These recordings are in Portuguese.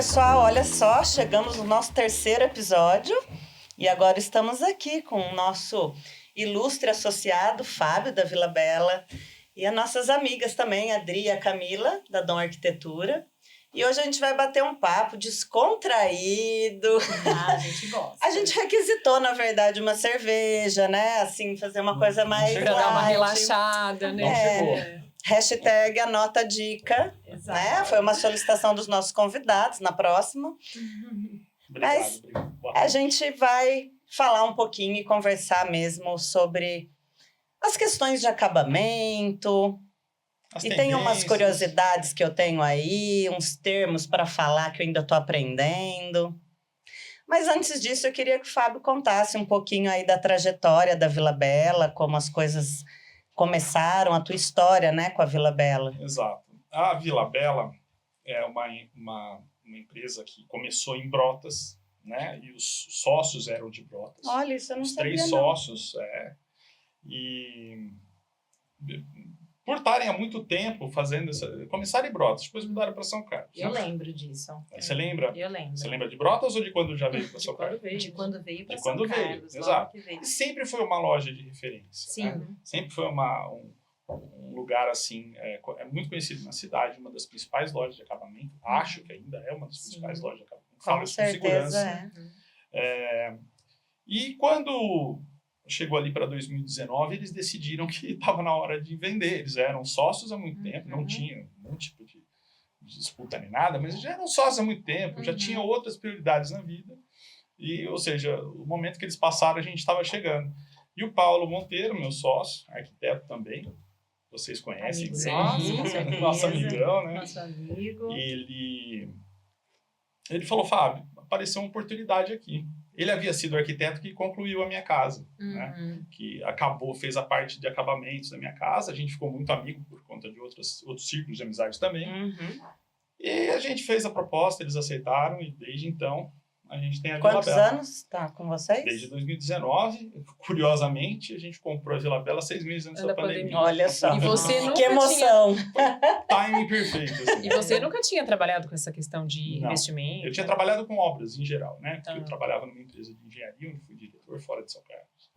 pessoal, olha só, chegamos no nosso terceiro episódio e agora estamos aqui com o nosso ilustre associado, Fábio, da Vila Bela, e as nossas amigas também, a Adri e a Camila, da Dom Arquitetura. E hoje a gente vai bater um papo descontraído. Ah, a gente gosta. A gente requisitou, na verdade, uma cerveja, né? Assim, fazer uma coisa mais Pra dar uma light. relaxada, né? Não chegou. Hashtag anota a dica, Exato. né? Foi uma solicitação dos nossos convidados na próxima. Mas Obrigado. A gente vai falar um pouquinho e conversar mesmo sobre as questões de acabamento. As E tem umas tendências. curiosidades que eu tenho aí, uns termos para falar que eu ainda estou aprendendo. Mas antes disso, eu queria que o Fábio contasse um pouquinho aí da trajetória da Vila Bela, como as coisas começaram, a tua história, né, com a Vila Bela. Exato. A Vila Bela é uma empresa que começou em Brotas, né? E os sócios eram de Brotas. Olha, isso eu não Os sabia, 3 não. sócios, e por estarem há muito tempo fazendo começaram em Brotas, depois mudaram para São Carlos. Eu lembro disso. Você lembra? Eu lembro. Você lembra de Brotas ou de quando já veio para São Carlos? De quando veio para De São quando veio, Carlos. logo exato. que veio. E sempre foi uma loja de referência. Sim. Né? Sempre foi um lugar assim, é muito conhecido na cidade, uma das principais lojas de acabamento. Acho que ainda é uma das principais lojas de acabamento. Falo Com isso com certeza segurança. é. E quando chegou ali para 2019, eles decidiram que estava na hora de vender. Eles eram sócios há muito tempo, não tinham nenhum tipo de disputa nem nada, mas já eram sócios há muito tempo, já tinham outras prioridades na vida. E, ou seja, o momento que eles passaram, a gente estava chegando. E o Paulo Monteiro, meu sócio, arquiteto também, vocês conhecem, Amigo bem, nosso amigão, né? Nosso amigo. Ele falou, Fábio, apareceu uma oportunidade aqui. Ele havia sido o arquiteto que concluiu a minha casa, né? Que fez a parte de acabamentos da minha casa. A gente ficou muito amigo por conta de outros círculos de amizade também. E a gente fez a proposta, eles aceitaram e desde então a gente tem a Vila Quantos Bela. anos tá com vocês? Desde 2019, curiosamente, a gente comprou a Vila Bela 6 meses antes da pandemia. Olha só. E você nunca Que emoção. Timing perfeito. Assim. E você nunca tinha trabalhado com essa questão de Não. investimento? Eu tinha trabalhado com obras em geral, né? Porque Ah. eu trabalhava numa empresa de engenharia, onde fui diretor fora de São Carlos.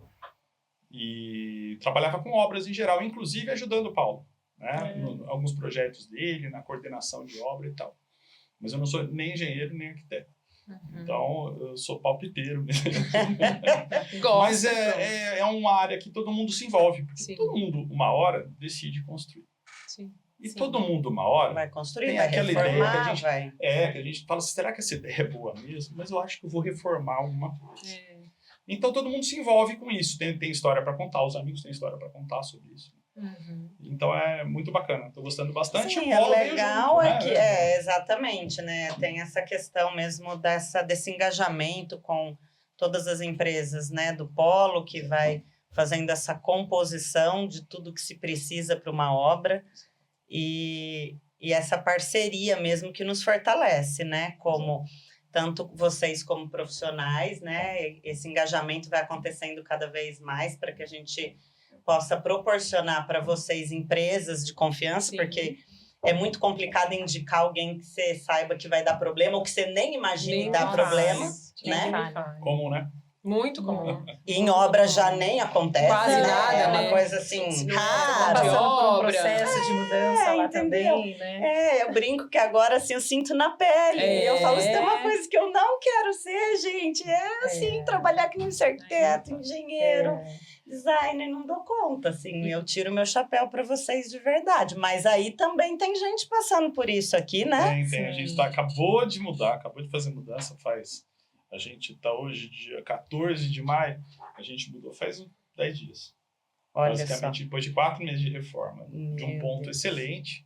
E trabalhava com obras em geral, inclusive ajudando o Paulo, né? Alguns projetos dele, na coordenação de obra e tal. Mas eu não sou nem engenheiro, nem arquiteto. Então, eu sou palpiteiro mesmo. Gosto. Mas é uma área que todo mundo se envolve, porque Sim. todo mundo, uma hora, decide construir. Sim. E Sim. todo mundo, uma hora, Vai construir, tem vai aquela reformar, ideia que a gente- vai. que a gente fala, será que essa ideia é boa mesmo? Mas eu acho que eu vou reformar alguma coisa. É. Então, todo mundo se envolve com isso. Tem história para contar, os amigos têm história para contar sobre isso. Então, é muito bacana. Estou gostando bastante. Sim, E o Polo é veio legal, junto, é né? que exatamente, né? Tem essa questão mesmo desse engajamento com todas as empresas, né? Do Polo, que vai fazendo essa composição de tudo que se precisa para uma obra e essa parceria mesmo que nos fortalece, né? Como tanto vocês como profissionais, né? Esse engajamento vai acontecendo cada vez mais para que a gente possa proporcionar para vocês empresas de confiança, Sim. porque é muito complicado indicar alguém que você saiba que vai dar problema ou que você nem imagine Nem dar me problema, fale. né? Comum, né? Muito comum. E em obra já nem acontece, Quase né? nada, É uma né? coisa assim, Se não rara. de Passando por um obra. processo de mudança lá entendeu? também, né? Eu brinco que agora, assim, eu sinto na pele. É. Eu falo, isso é uma coisa que eu não quero ser, gente. É assim, trabalhar que nem arquiteto, engenheiro, designer, não dou conta, assim. Eu tiro meu chapéu para vocês de verdade. Mas aí também tem gente passando por isso aqui, né? Tem. A gente acabou de mudar, acabou de fazer mudança A gente está hoje, dia 14 de maio, a gente mudou faz 10 dias. Olha só. Basicamente, depois de 4 meses de reforma, de um Meu ponto Deus. excelente,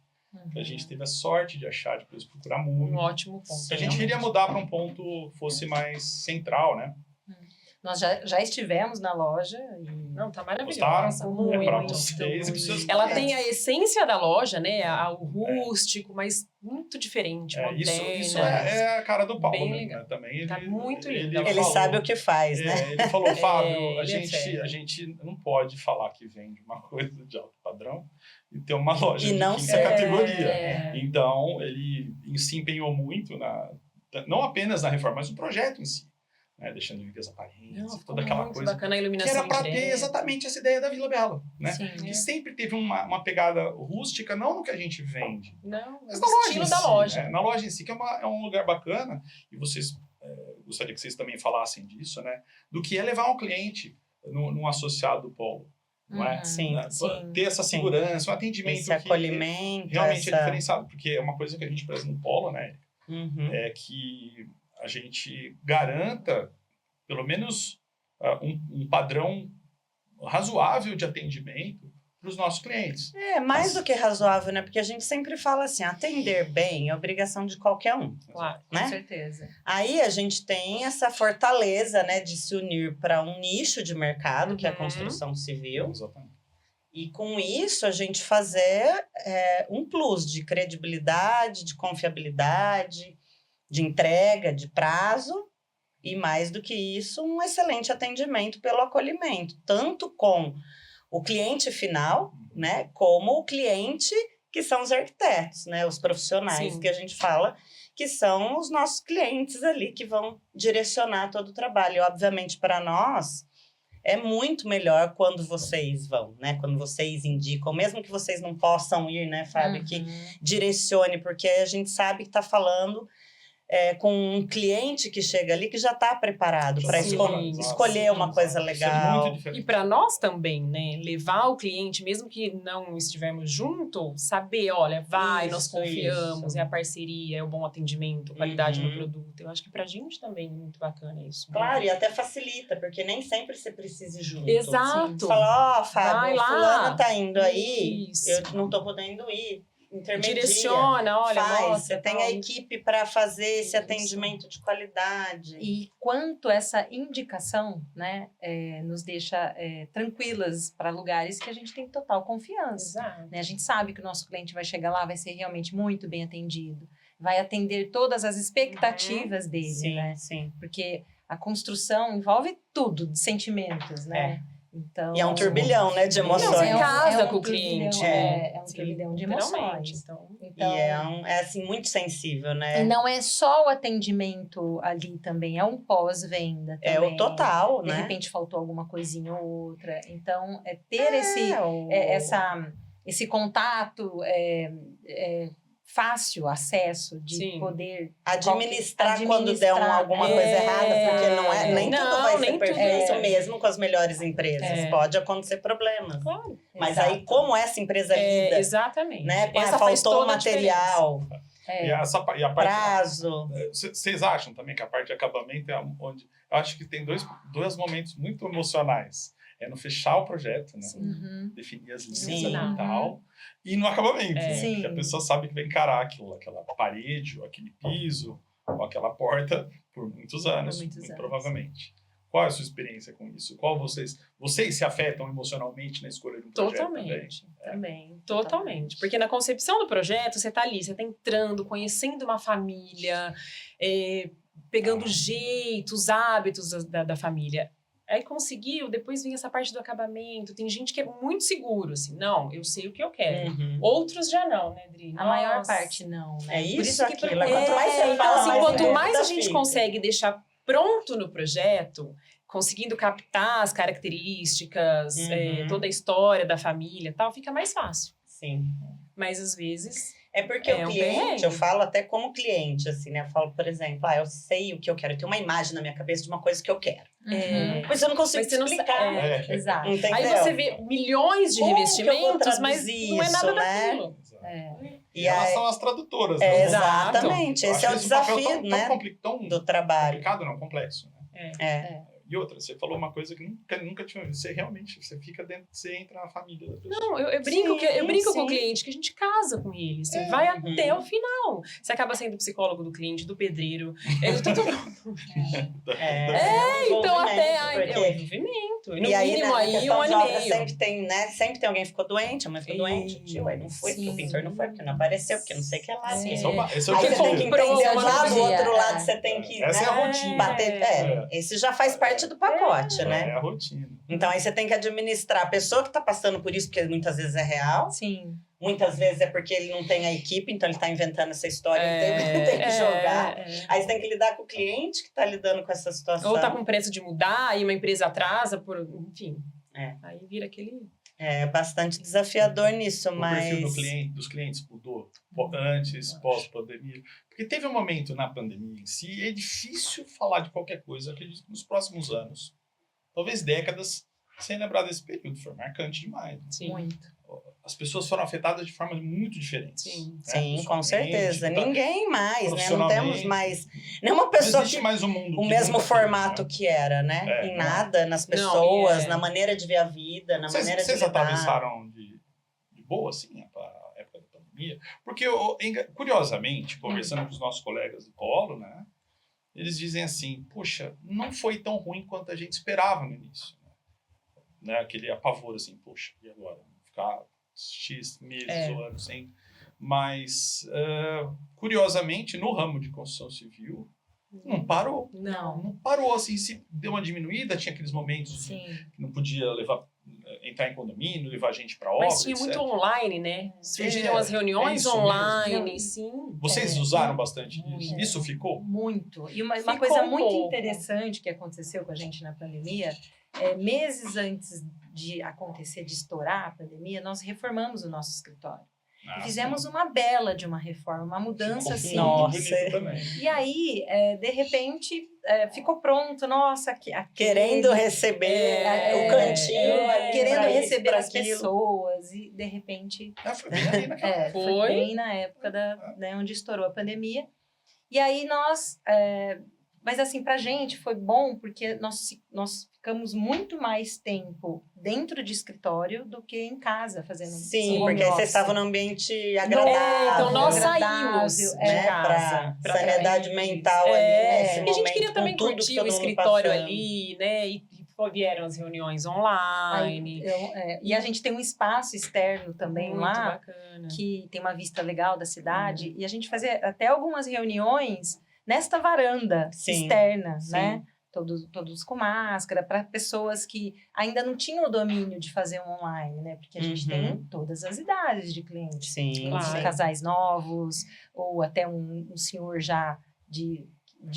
que a gente teve a sorte de achar, depois procurar Um muito. ótimo ponto. A gente queria mudar para um ponto fosse mais central, né? Nós já estivemos na loja e Não, tá Gostaram? maravilhosa. Muito, É para muito, vocês. muito. Vocês Ela conhecem. tem a essência da loja, né? O rústico, mas muito diferente, moderna. Isso é a cara do Paulo Bem mesmo, legal. né? Também Tá muito lindo. Ele falou- sabe o que faz, né? Ele falou, Fábio, ele a é sério. gente não pode falar que vende uma coisa de alto padrão e ter uma loja E de não quinta ser. categoria. É. Então, ele se empenhou muito não apenas na reforma, mas no projeto em si. Né? Deixando limpeza Não, aparentes, ficou toda aquela muito coisa. bacana a Que iluminação era para ter indireta. exatamente essa ideia da Vila Bela. Né? Sim. Que sempre teve uma pegada rústica, não no que a gente vende, Não, mas mas na o loja estilo em da si, loja. né? Na loja em si, que é um lugar bacana, e vocês, gostaria que vocês também falassem disso, né? Do que é levar um cliente num associado do Polo. Não é? Sim, Né? sim. Ter essa segurança, um atendimento Esse que acolhimento, realmente é essa... diferenciado, porque é uma coisa que a gente preza no Polo, né? Uhum. É que a gente garanta, pelo menos, um padrão razoável de atendimento para os nossos clientes. É, mais do que razoável, né? Porque a gente sempre fala assim, atender bem é obrigação de qualquer um, Claro. Com né? certeza. Aí a gente tem essa fortaleza, né, de se unir para um nicho de mercado, que é a Uhum. construção civil, Exatamente. e com isso a gente fazer um plus de credibilidade, de confiabilidade, de entrega, de prazo, e mais do que isso, um excelente atendimento pelo acolhimento, tanto com o cliente final, né, como o cliente que são os arquitetos, né, os profissionais Sim. que a gente fala, que são os nossos clientes ali que vão direcionar todo o trabalho. E, obviamente, para nós, é muito melhor quando vocês vão, né, quando vocês indicam, mesmo que vocês não possam ir, né, Fábio, que direcione, porque a gente sabe que está falando com um cliente que chega ali que já está preparado para Sim, escolher sim, uma coisa Isso é legal. muito diferente. E para nós também, né? Levar o cliente, mesmo que não estivermos junto, saber, olha, nós Isso, confiamos, isso. é a parceria, é o bom atendimento, qualidade no Uhum. produto. Eu acho que pra gente também é muito bacana isso. Claro, e até facilita, porque nem sempre você precisa ir junto. Exato. Você fala, Fábio, Vai lá. fulana tá indo aí, Isso. eu não tô podendo ir. Intermedia, Direciona, olha, faz. mostra, Você tem tal. a equipe para fazer esse Isso. atendimento de qualidade. E quanto essa indicação, né, nos deixa tranquilas para lugares que a gente tem total confiança. Exato. Né? A gente sabe que o nosso cliente vai chegar lá, vai ser realmente muito bem atendido, vai atender todas as expectativas dele, Sim, né? sim. Porque a construção envolve tudo de sentimentos, né? Então, E é um turbilhão, né, de emoções. Não, você casa com o turbilhão, cliente. É um Sim, turbilhão de literalmente. emoções. Então, Então, E é assim, muito sensível, né? e não é só o atendimento ali também, é um pós-venda também. É o total, De né? repente faltou alguma coisinha ou outra. Então, ter esse contato, fácil acesso de Sim. poder Administrar quando der alguma coisa errada, porque não é, nem tudo Não, vai ser nem tudo perfeito é. mesmo com as melhores empresas. Pode acontecer problemas. claro. Mas Exato. aí, como essa empresa lida, Exatamente. né? Essa faz Faltou toda a material, E a parte, prazo. vocês acham também que a parte de acabamento é onde... Eu acho que tem dois momentos muito emocionais. É no fechar o projeto, né? Uhum. Definir as linhas Sim. ali e tal. E no acabamento, né? Sim. Porque a pessoa sabe que vai encarar aquela parede, ou aquele piso, ou aquela porta por muitos anos, muitos muito anos. provavelmente. Qual é a sua experiência com isso? Vocês se afetam emocionalmente na escolha de um projeto também? Totalmente. Também. Totalmente. Porque na concepção do projeto, você tá ali, você tá entrando, conhecendo uma família, pegando jeitos, hábitos da família. Aí conseguiu, depois vem essa parte do acabamento. Tem gente que é muito seguro, assim, não, eu sei o que eu quero. Uhum. Outros já não, né, Dri? A maior Nossa. parte não, né? É Por isso, que aquilo. procura- Quanto mais você Então, fala, assim, mais quanto dúvida mais a gente fica. consegue deixar pronto no projeto, conseguindo captar as características, Uhum. toda a história da família e tal, fica mais fácil. Sim. Mas às vezes... É porque É o um cliente, perrengue. eu falo até como cliente, assim, né? Eu falo, por exemplo, eu sei o que eu quero. Eu tenho uma imagem na minha cabeça de uma coisa que eu quero. Uhum. Mas eu não consigo Mas você não explicar. sabe. Exato. Entendeu? Aí você vê milhões de Como que eu vou revestimentos, mas traduzir não é nada isso, né? daquilo. Exato. É. E elas são as tradutoras. É, né? exatamente. Eu Esse é acho o esse papel desafio, tão né? tão Do trabalho. complicado, não, complexo. Né? É. E outra, você falou uma coisa que nunca tinha... Você realmente, você fica dentro, você entra na família da pessoa. Não, eu brinco, Sim, eu brinco com sim. o cliente que a gente casa com ele. Você vai Uhum. até o final. Você acaba sendo psicólogo do cliente, do pedreiro. Todo mundo. Então até é o porque... envolvimento. E no E aí, mínimo né, aí, questão 1 ano de e obra meio. sempre tem, né? Sempre tem alguém que ficou doente, a mãe ficou doente, o tio aí não foi, porque o Sim. pintor não foi, porque não apareceu, porque não sei o que lá. Sim. Esse é o Aí dia você a tem que dia. comprou entender uma lá do dia, outro lado, é. você tem que, Essa né, é a rotina. bater. Esse já faz parte do pacote, né? É a rotina. Então aí você tem que administrar a pessoa que está passando por isso, porque muitas vezes é real, Sim. muitas vezes é porque ele não tem a equipe, então ele está inventando essa história, ele tem que jogar. Aí você tem que lidar com o cliente que está lidando com essa situação. Ou tá com pressa de mudar, e uma empresa atrasa, enfim. Aí vira aquele... É bastante desafiador nisso, mas... O perfil dos clientes mudou antes, pós-pandemia. Porque teve um momento na pandemia em si, é difícil falar de qualquer coisa, acredito que nos próximos anos, talvez décadas, sem lembrar desse período. Foi marcante demais. Sim. Muito. As pessoas foram afetadas de formas muito diferentes. Sim, né? Sim, com certeza. Ninguém mais, né? Não temos mais nenhuma Não pessoa existe que mais um mundo o que formato formato que era, né? Em não. nada, nas pessoas, Não, na maneira de ver a vida, na maneira de Vocês lidar. atravessaram de boa, assim, a época da pandemia? Porque, curiosamente, conversando com os nossos colegas do Polo, né? Eles dizem assim, poxa, não foi tão ruim quanto a gente esperava no início. Né? Aquele apavoro, assim, poxa, e agora? Ficar X meses ou anos sem... Mas, curiosamente, no ramo de construção civil, não parou. Não parou, assim, se deu uma diminuída, tinha aqueles momentos que não podia entrar em condomínio, levar gente para obra, Mas tinha etc. muito online, né? Surgiram as reuniões isso online, mesmo. sim. Vocês usaram bastante disso? Isso ficou? Muito. E uma Ficou coisa um muito pouco. interessante que aconteceu com a gente na pandemia, meses antes de acontecer, de estourar a pandemia, nós reformamos o nosso escritório. E fizemos uma bela de uma reforma, uma mudança assim. Nossa. Também. E aí, de repente, ficou pronto, nossa, Querendo receber o cantinho ali querendo pra isso, receber pra as aquilo. pessoas, e de repente Foi bem ali naquela época. foi bem na época onde estourou a pandemia. E aí nós, mas assim, pra gente foi bom porque nós ficamos muito mais tempo dentro de escritório do que em casa fazendo Sim, home porque aí office. você estava num ambiente agradável. Então nós agradável, saímos de né, casa. pra sanidade mental ali, nesse E a momento, gente queria com também tudo que curtir todo o mundo escritório passando. ali, né? E vieram as reuniões online. E a gente tem um espaço externo também Muito lá, bacana. que tem uma vista legal da cidade, e a gente fazia até algumas reuniões nesta varanda externa, sim. né? Todos com máscara, para pessoas que ainda não tinham o domínio de fazer um online, né? Porque a gente tem todas as idades de clientes. Sim, Claro. Casais novos, ou até um senhor já de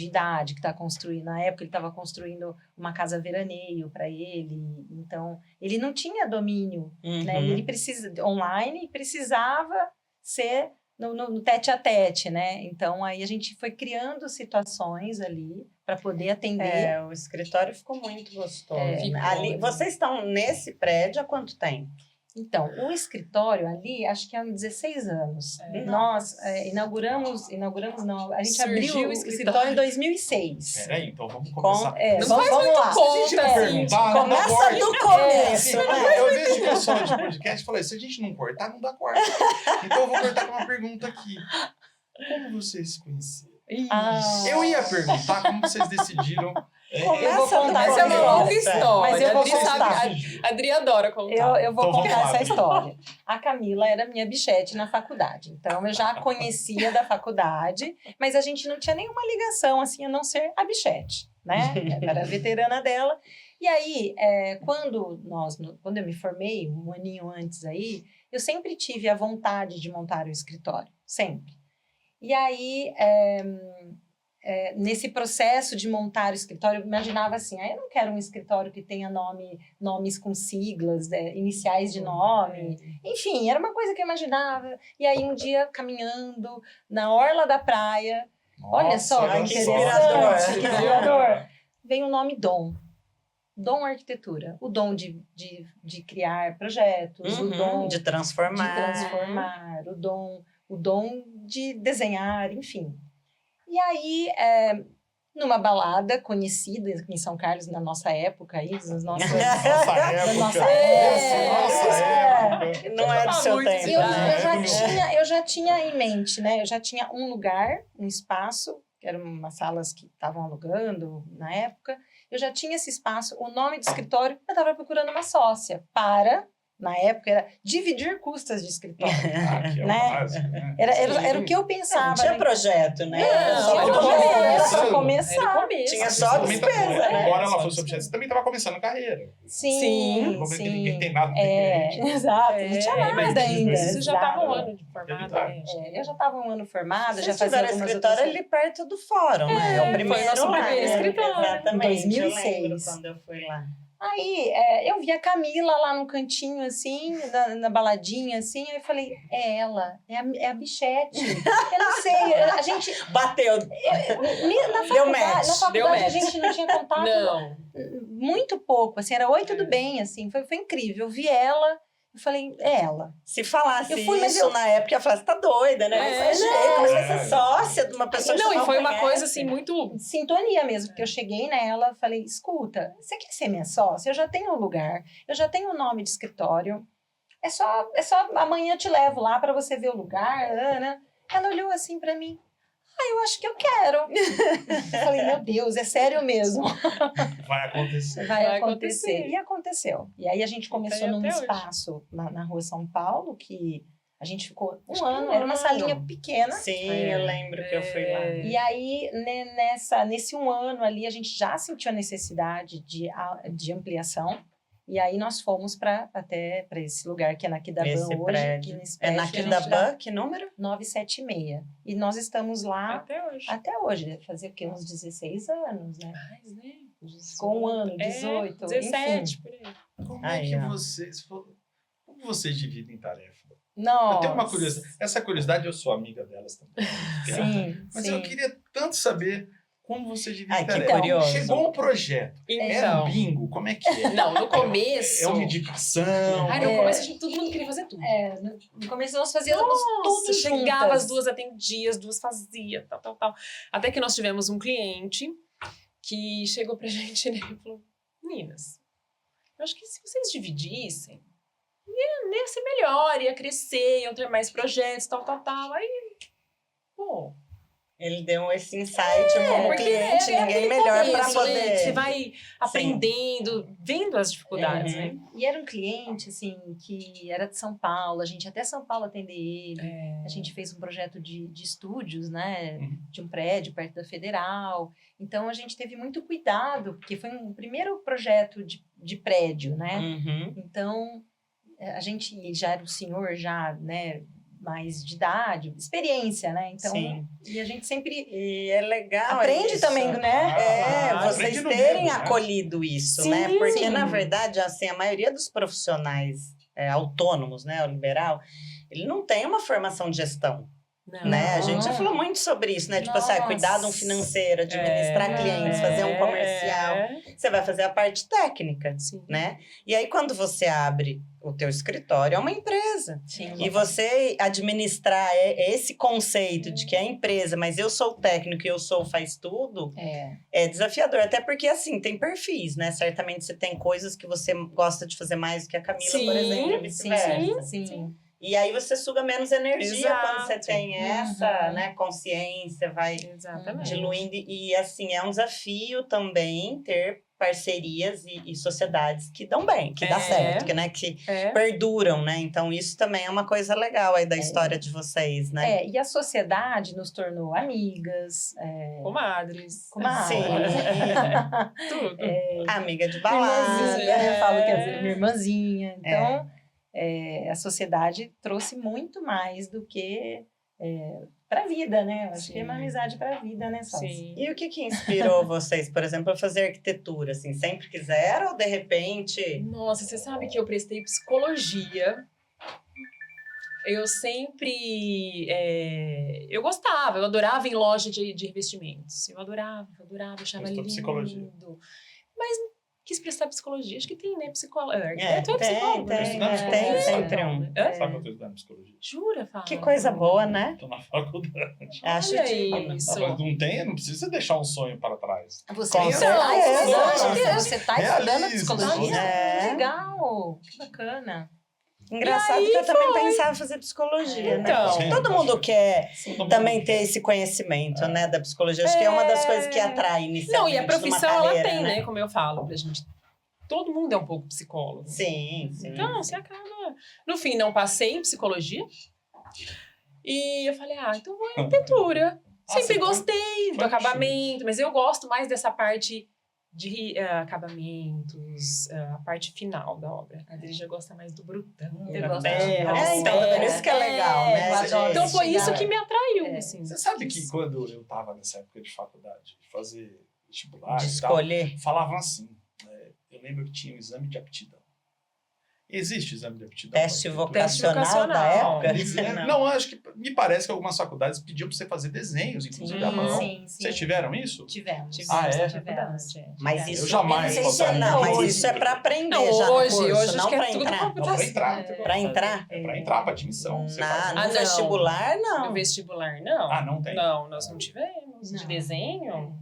idade que está construindo. Na época ele estava construindo uma casa veraneio para ele, então ele não tinha domínio, né? Ele online precisava ser no tete a tete, né? Então aí a gente foi criando situações ali para poder atender. O escritório ficou muito gostoso. Ficou. Ali, vocês estão nesse prédio há quanto tempo? Então, o escritório ali, acho que há 16 anos. Nós inauguramos não, a gente Surgiu abriu o o escritório em 2006. Peraí, então vamos começar. Vamos lá. Se a gente não perguntar, não dá Começa corte. do começo, né? Eu vejo o pessoal de podcast e falei, se a gente não cortar, não dá corte. Então eu vou cortar com uma pergunta aqui. Como vocês se conheceram? Eu ia perguntar como vocês decidiram. Eu vou contar Essa é uma longa história. Mas eu vou A Adri contar. A Adri adora contar. Eu vou Então, vamos contar lá. essa história. A Camila era minha bichete na faculdade. Então, eu já a conhecia da faculdade, mas a gente não tinha nenhuma ligação, assim, a não ser a bichete, né? Eu era a veterana dela. E aí, quando eu me formei, um aninho antes aí, eu sempre tive a vontade de montar o escritório. Sempre. E aí... nesse processo de montar o escritório, eu imaginava assim, eu não quero um escritório que tenha nomes com siglas, iniciais de nome, enfim, era uma coisa que eu imaginava. E aí um dia, caminhando na orla da praia, olha só, que que inspirador. que inspirador, vem o nome Dom Arquitetura, o dom de criar projetos, o dom de transformar, o dom de desenhar, enfim. E aí, numa balada conhecida em São Carlos, na nossa época, aí, Nossa época. Não é do seu tempo, eu já tinha em mente, né? Eu já tinha um lugar, um espaço, que eram umas salas que estavam alugando na época. Eu já tinha esse espaço, o nome do escritório, eu estava procurando uma sócia para na época era dividir custas de escritório. Que é o Né? básico, né? Era o que eu pensava. Não tinha né? projeto, né? Não, Era só era projeto. era só começando. começar. Era o começo. Tinha Você só também despesa, né? Embora Só ela fosse despesa. objeto, você também estava começando a carreira. Sim, No momento que sim. ninguém tem nada, não tem cliente. Exato, não tinha nada mas ainda. Isso já estava um exato. ano de formado, Verdade. né? Acho que- Eu já estava um ano formada, já Vocês fazia tiveram algumas escritório outras... ali perto do fórum, né? É, O primeiro foi nosso lá, primeiro né? escritório. Exatamente, Em 2006. eu lembro quando eu fui lá. Aí, eu vi a Camila lá no cantinho, assim, na baladinha, assim, aí eu falei, é ela, é a Bichete. Eu não sei, a gente... Bateu. Na Deu match, na faculdade deu a match. gente não tinha contato Não. muito pouco, assim, era oi, tudo bem, assim, foi incrível. Eu vi ela, eu falei, é ela. Se falasse Eu fui, mas isso eu- na época, eu ia falar, você tá doida, né? É, Não sei, como você vai ser sócia de uma pessoa que Não, você e não foi uma conhece? coisa assim muito. Sintonia mesmo, porque eu cheguei nela, falei, escuta, você quer ser minha sócia? Eu já tenho um lugar, eu já tenho o nome de escritório, é só amanhã eu te levo lá para você ver o lugar, Ana. Ela olhou assim para mim, eu acho que eu quero. Eu falei, meu Deus, é sério mesmo. Vai acontecer. Vai acontecer. acontecer. E aconteceu. E aí a gente começou aí num até hoje. espaço na rua São Paulo, que a gente ficou Acho que ano, um era uma ano. salinha pequena. Sim, É. eu lembro que eu fui lá. E aí, nesse um ano ali, a gente já sentiu a necessidade de ampliação. E aí nós fomos até para esse lugar que é na Quidaban Esse hoje. prédio. Que nesse É prédio na que a gente tá Quidaban, que número? 976. E nós estamos lá Até hoje. até hoje. Deve fazer o quê? Uns 16 anos, né? Mais, né? Com um ano, 18, 17, por aí. Como Aí, é que ó. vocês... Como vocês dividem tarefa? Nossa. Eu tenho uma curiosidade. Essa curiosidade, eu sou amiga delas também. Sim, Mas sim. eu queria tanto saber como você divide Ai, que tarefa. curioso. Chegou um projeto. É Então. um bingo? Como é que é? Não, no começo. É uma indicação? Ai, no começo a gente, todo mundo queria fazer tudo. No começo nós fazíamos Nossa, tudo chegava, juntas. as duas atendia, as duas fazia, tal. Até que nós tivemos um cliente que chegou pra gente, né, e falou, meninas, eu acho que se vocês dividissem, ia ser melhor, ia crescer, iam ter mais projetos, tal. Aí, pô... Ele deu esse insight como porque cliente, é ninguém aquele melhor para começo, né, que poder. você vai aprendendo, vendo as dificuldades, Uhum. né? E era um cliente, assim, que era de São Paulo. A gente até São Paulo atender ele. É. A gente fez um projeto de estúdios, né? Uhum. De um prédio perto da Federal. Então, a gente teve muito cuidado, porque foi um primeiro projeto de prédio, né? Uhum. Então, a gente já era um senhor, já, né? Mais de idade, experiência, né? Então, Sim. e a gente sempre E é legal. aprende isso. também, né? É, Ah, vocês aprende no terem medo, né? acolhido isso, Sim, né? Porque, sim. na verdade, assim, a maioria dos profissionais autônomos, né, o liberal, ele não tem uma formação de gestão, Não. né? A gente já Não. falou muito sobre isso, né? Tipo assim, Nossa. cuidar de um financeiro, administrar clientes, fazer um comercial. Você vai fazer a parte técnica, Sim. né? E aí, quando você abre o teu escritório, é uma empresa. Sim. E você administrar esse conceito de que é empresa, mas eu sou o técnico e eu sou o faz tudo, é desafiador. Até porque, assim, tem perfis, né? Certamente você tem coisas que você gosta de fazer mais do que a Camila, por Sim, exemplo, e vice-versa. Sim. E aí você suga menos energia Exato. quando você tem essa, Uhum. né, consciência, vai Exatamente. diluindo. E, assim, é um desafio também ter parcerias e sociedades que dão bem, que dá certo, que, né, que perduram, né? Então, isso também é uma coisa legal aí da história de vocês, né? E a sociedade nos tornou amigas, Comadres. comadres. Sim. Tudo. Amiga de balada. Irmãzinha, eu falo que é minha irmãzinha. Então, a sociedade trouxe muito mais do que para a vida, né? Eu acho que é uma amizade para a vida, né, Sócia? Sim. E o que inspirou vocês, por exemplo, a fazer arquitetura? Assim, sempre quiseram ou de repente... Nossa, você sabe que eu prestei psicologia. Eu sempre... eu gostava, eu adorava ir em loja de revestimentos. Eu adorava, achava Prestou lindo. psicologia. Mas quis prestar psicologia. Acho que tem, né? Psicólogo. tem, psicólogo. tem, né? tem sempre um. Hã? Sabe que eu tô estudando psicologia? Jura, Fábio? Que coisa boa, né? Tô na faculdade. Acho Olha digno. isso. Não tem, não precisa deixar um sonho para trás. Você Com certeza. você está Realize estudando os psicologia? sonhos. É. Legal, que bacana. Engraçado E aí que eu também pensava em fazer psicologia, Então. né? Todo mundo quer Todo também mundo- ter esse conhecimento, né, da psicologia. Acho que é uma das coisas que atrai inicialmente Não, e a numa profissão, ela carreira, tem, né? Como eu falo pra gente. todo mundo é um pouco psicólogo. Sim, sim. Então, você acaba... No fim, não passei em psicologia. E eu falei, então vou em arquitetura. Sempre gostei do acabamento, mas eu gosto mais dessa parte de acabamentos, a parte final da obra. A Adri já gosta mais do brutão. Eu gosto Então, isso que é legal, né? eu adoro Então foi isso chegar. que me atraiu, assim. Você sabe que quando eu tava nessa época de faculdade, de fazer vestibular De e tal, escolher. falavam assim, eu lembro que tinha um exame de aptidão. Existe exame de aptidão? Teste pra arquitetura? vocacional da época? Não, acho que me parece que algumas faculdades pediam para você fazer desenhos, inclusive à mão. Sim. Vocês tiveram isso? Tivemos. Tivemos. Mas isso, Eu jamais não, passaria não, mas hoje. isso é para aprender Não, já no hoje curso, acho não que para é tudo entrar. Não, para entrar. Para entrar? É para entrar, para admissão. Você faz. No não. vestibular, No não. vestibular, não. Não tem? Não, nós não tivemos. De Não. desenho?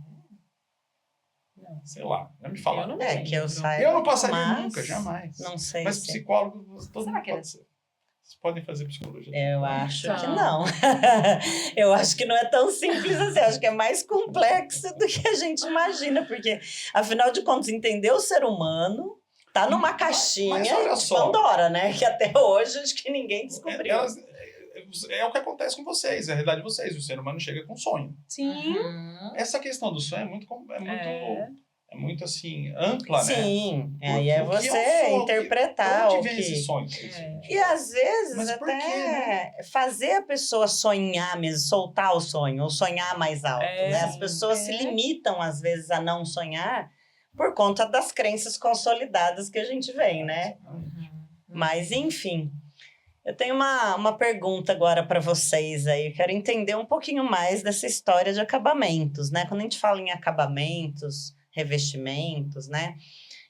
Sei lá, já me falaram. Eu não É, que eu saiba. Eu não passaria mas nunca, jamais. Não sei Mas se... psicólogo, todo Será mundo que era? pode ser. Vocês podem fazer psicologia. Eu acho Então. que não. Eu acho que não é tão simples assim. Eu acho que é mais complexo do que a gente imagina. Porque, afinal de contas, entender o ser humano tá numa caixinha mas olha de só. Pandora, né? Que até hoje acho que ninguém descobriu. É o que acontece com vocês, é a realidade de vocês. O ser humano chega com sonho. Sim. Essa questão do sonho é muito assim, ampla, né? Sim, Porque aí é o que você é o sonho? interpretar Onde o vem que... esse sonho? E às vezes Mas por até quê, né? fazer a pessoa sonhar mesmo, soltar o sonho, ou sonhar mais alto, né? As pessoas se limitam às vezes a não sonhar por conta das crenças consolidadas que a gente vem, né? Mas enfim, eu tenho uma pergunta agora para vocês aí. Eu quero entender um pouquinho mais dessa história de acabamentos, né? Quando a gente fala em acabamentos, revestimentos, né?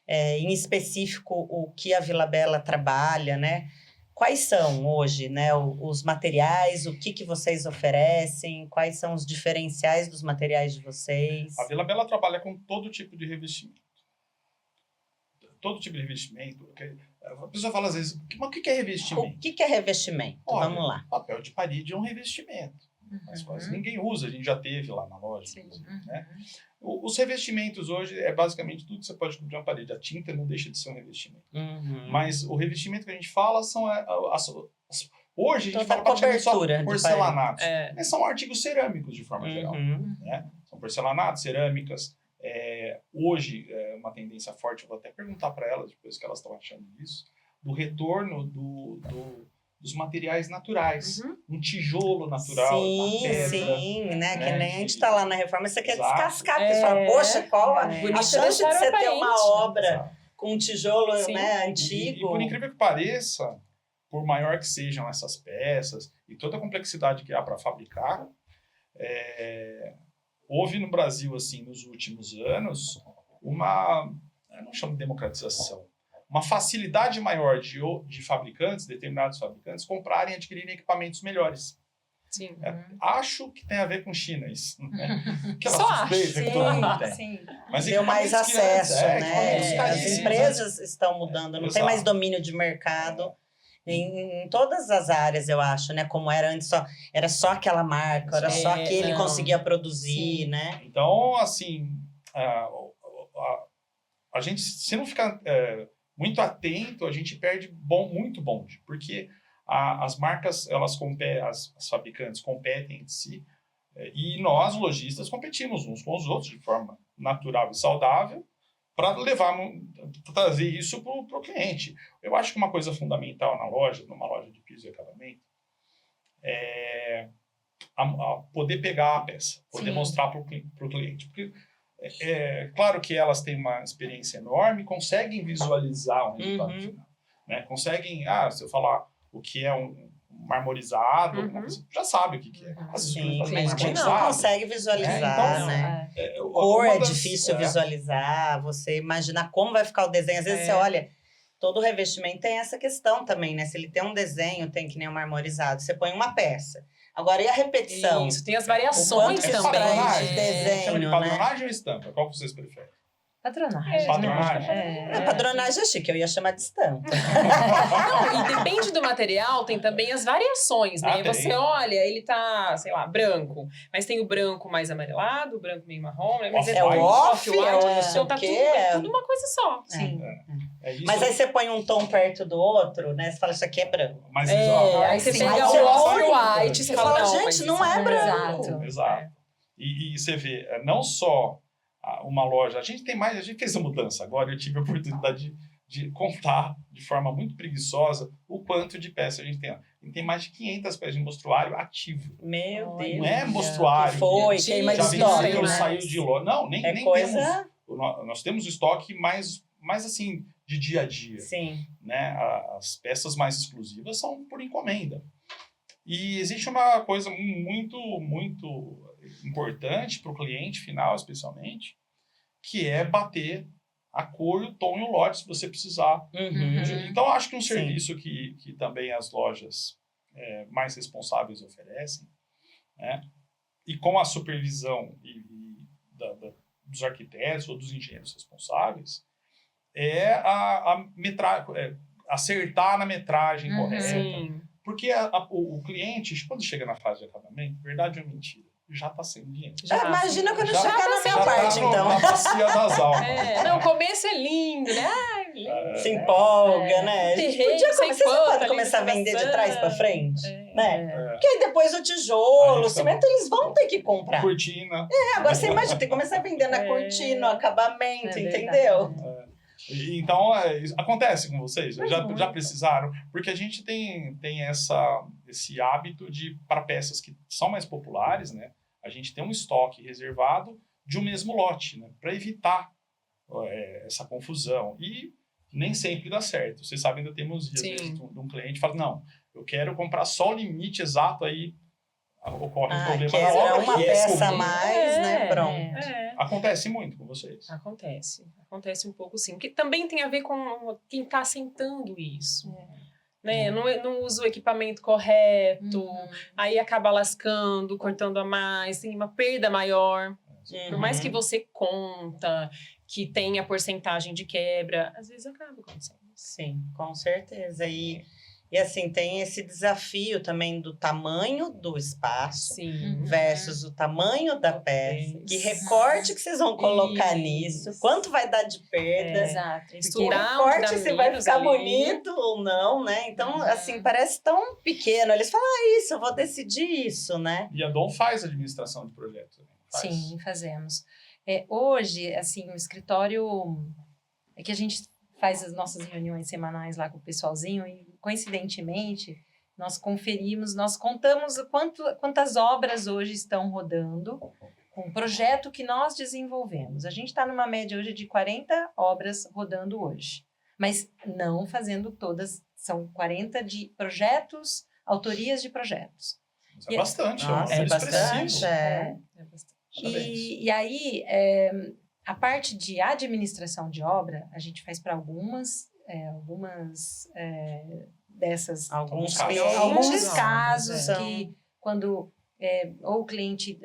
Em específico, o que a Vila Bela trabalha, né? Quais são hoje, né, os materiais, o que vocês oferecem, quais são os diferenciais dos materiais de vocês? A Vila Bela trabalha com todo tipo de revestimento. Todo tipo de revestimento. A pessoa fala às vezes, mas o que é revestimento? O que é revestimento? Olha, Vamos lá. Papel de parede é um revestimento. Mas quase ninguém usa, a gente já teve lá na loja. Né? Os revestimentos hoje é basicamente tudo que você pode cobrir uma parede. A tinta não deixa de ser um revestimento. Mas o revestimento que a gente fala são hoje a gente fala praticamente só porcelanatos. Mas são artigos cerâmicos de forma geral. Né? São porcelanatos, cerâmicas. Hoje é uma tendência forte, eu vou até perguntar para elas depois que elas estão achando disso, do retorno dos materiais naturais. Um tijolo natural, uma pedra. Sim, né? Que né? nem a gente está lá na reforma, você quer Exato. descascar, porque você fala, poxa, qual a chance de você ter aparente. uma obra Exato. com um tijolo, Sim. né, E antigo? por incrível que pareça, por maior que sejam essas peças e toda a complexidade que há para fabricar, houve no Brasil, assim, nos últimos anos, eu não chamo de democratização, uma facilidade maior de fabricantes, determinados fabricantes, comprarem e adquirirem equipamentos melhores. Sim. Acho que tem a ver com China isso, né? Aquela Só acho. suspeita que todo mundo tem. Sim. Mas Deu mais equipamentos que acesso, antes, né? equipamentos As caríssimos, empresas estão mudando, não tem Exato. mais domínio de mercado. Em todas as áreas, eu acho, né? Como era antes, era só aquela marca, era só aquele que conseguia produzir, né? Então, assim, a gente, se não ficar muito atento, a gente perde muito bonde, porque as marcas, elas competem, as fabricantes competem entre si, e nós, lojistas, competimos uns com os outros de forma natural e saudável para trazer isso para o cliente. Eu acho que uma coisa fundamental numa loja de piso e acabamento, é poder pegar a peça, poder mostrar para o cliente. Porque claro que elas têm uma experiência enorme, conseguem visualizar um resultado final. Né? Conseguem, se eu falar o que é um marmorizado, alguma coisa, já sabe o que é. Sim, mas a gente não marmorizado. consegue visualizar, Então, né? Cor uma é das- difícil visualizar, você imaginar como vai ficar o desenho. Às vezes você olha, todo revestimento tem essa questão também, né? Se ele tem um desenho, tem que nem um marmorizado. Você põe uma peça. Agora, e a repetição? Isso, tem as O variações quanto que também. faz de né? desenho, Chama de né? padronagem ou estampa? Qual que vocês preferem? Patronagem. Padronagem. A padronagem é chique, eu ia chamar de estampa. Não, e depende do material, tem também as variações, né? Tem. Você olha, ele tá, sei lá, branco, mas tem o branco mais amarelado, o branco meio marrom, né? Mas É o off, é o não sei então o tá quê, tudo uma coisa só. Sim. É isso. Mas aí você põe um tom perto do outro, né? Você fala, isso aqui é branco. Mas, Aí você sim, pega mas o você off-white e Você você fala, fala, gente, mas não isso é branco. Exato. Exato. E você vê, não só uma loja, a gente fez a mudança agora, eu tive a oportunidade de contar de forma muito preguiçosa o quanto de peça a gente tem. A gente tem mais de 500 peças de mostruário ativo. Meu Deus. Não é mostruário. Que foi, que queima de Já estoque, venceu, né? saiu de loja. Não, nem É temos. coisa... Nós temos estoque mais assim, de dia a dia. Sim. Né? As peças mais exclusivas são por encomenda. E existe uma coisa muito, muito importante para o cliente final, especialmente, que é bater a cor, o tom e o lote, se você precisar. Uhum. Então, eu acho que um Sim. serviço que também as lojas mais responsáveis oferecem, né? E com a supervisão dos arquitetos ou dos engenheiros responsáveis, é acertar na metragem correta. Sim. Porque o cliente, quando chega na fase de acabamento, verdade ou mentira, já está sem dinheiro. Imagina quando Já- chegar na minha Já parte, tá então. na bacia das almas. Não, o começo é lindo, né? Ai, lindo. Se empolga, né? A gente Terreno, podia sei vocês quanto, podem ali começar a na vender de fundação. trás para frente, né? É. Porque aí depois o tijolo, Aí o cimento, eles vão ter que comprar. Cortina. Agora você imagina, tem que começar a vender na cortina, no acabamento, É verdade. entendeu? Então, acontece com vocês? Mas Já muito. precisaram? Porque a gente tem esse hábito para peças que são mais populares, né? A gente tem um estoque reservado de um mesmo lote, né? Para evitar essa confusão. E nem sempre dá certo. Vocês sabem, ainda temos dias Sim. vezes, de um cliente que fala, não, eu quero comprar só o limite exato, aí ocorre um problema que na era obra. uma que é peça a comum. mais, né? É, Pronto. Acontece muito com vocês. Acontece um pouco sim, porque também tem a ver com quem está assentando isso. Né? Não usa o equipamento correto, aí acaba lascando, cortando a mais, tem uma perda maior. Por mais que você conta que tenha porcentagem de quebra, às vezes acaba acontecendo. Sim, com certeza. E assim, tem esse desafio também do tamanho do espaço Sim. versus o tamanho da peça. Isso. Que recorte que vocês vão colocar Isso. nisso? Quanto vai dar de perda? Exato. O Estudar onde recorte dá se vai menos ficar ali. bonito ou não, né? Então, assim, parece tão pequeno. Eles falam, isso, eu vou decidir isso, né? E a Dom faz administração de projetos. Né? Faz. Sim, fazemos. Hoje, assim, o escritório é que a gente faz as nossas reuniões semanais lá com o pessoalzinho e, coincidentemente, nós contamos quantas obras hoje estão rodando com o projeto que nós desenvolvemos. A gente está numa média hoje de 40 obras rodando hoje, mas não fazendo todas, são 40 de projetos, autorias de projetos. Mas é bastante, Nossa, é um é número bastante, expressivo. é. Parabéns. E aí, a parte de administração de obra, a gente faz para algumas dessas... Alguns casos. clientes. Alguns Não, casos são- que, quando ou o cliente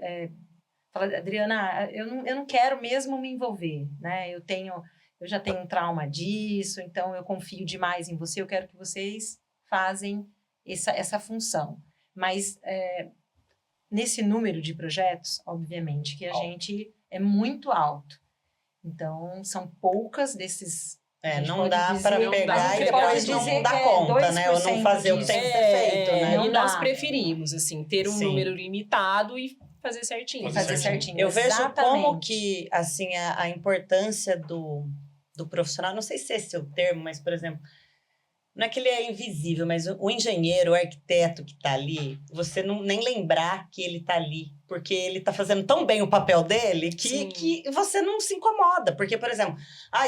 fala, Adriana, eu não quero mesmo me envolver, né? Eu já tenho um trauma disso, então eu confio demais em você, eu quero que vocês fazem essa função. Mas nesse número de projetos, obviamente, que a gente é muito alto. Então, são poucas desses... a gente Não pode dá dizer- para não dá. pegar e Você depois pode não dizer dar que é conta, né? Ou não 2% fazer o que disso. tem que ser feito, né? Não E nós dá. preferimos, assim, ter um Sim. número limitado e fazer certinho. Fazer certinho. Eu vejo como Exatamente. que, assim, a importância do profissional, não sei se esse é o termo, mas, por exemplo, não é que ele é invisível, mas o engenheiro, o arquiteto que está ali, você nem lembrar que ele está ali, porque ele está fazendo tão bem o papel dele Sim. que você não se incomoda. Porque, por exemplo,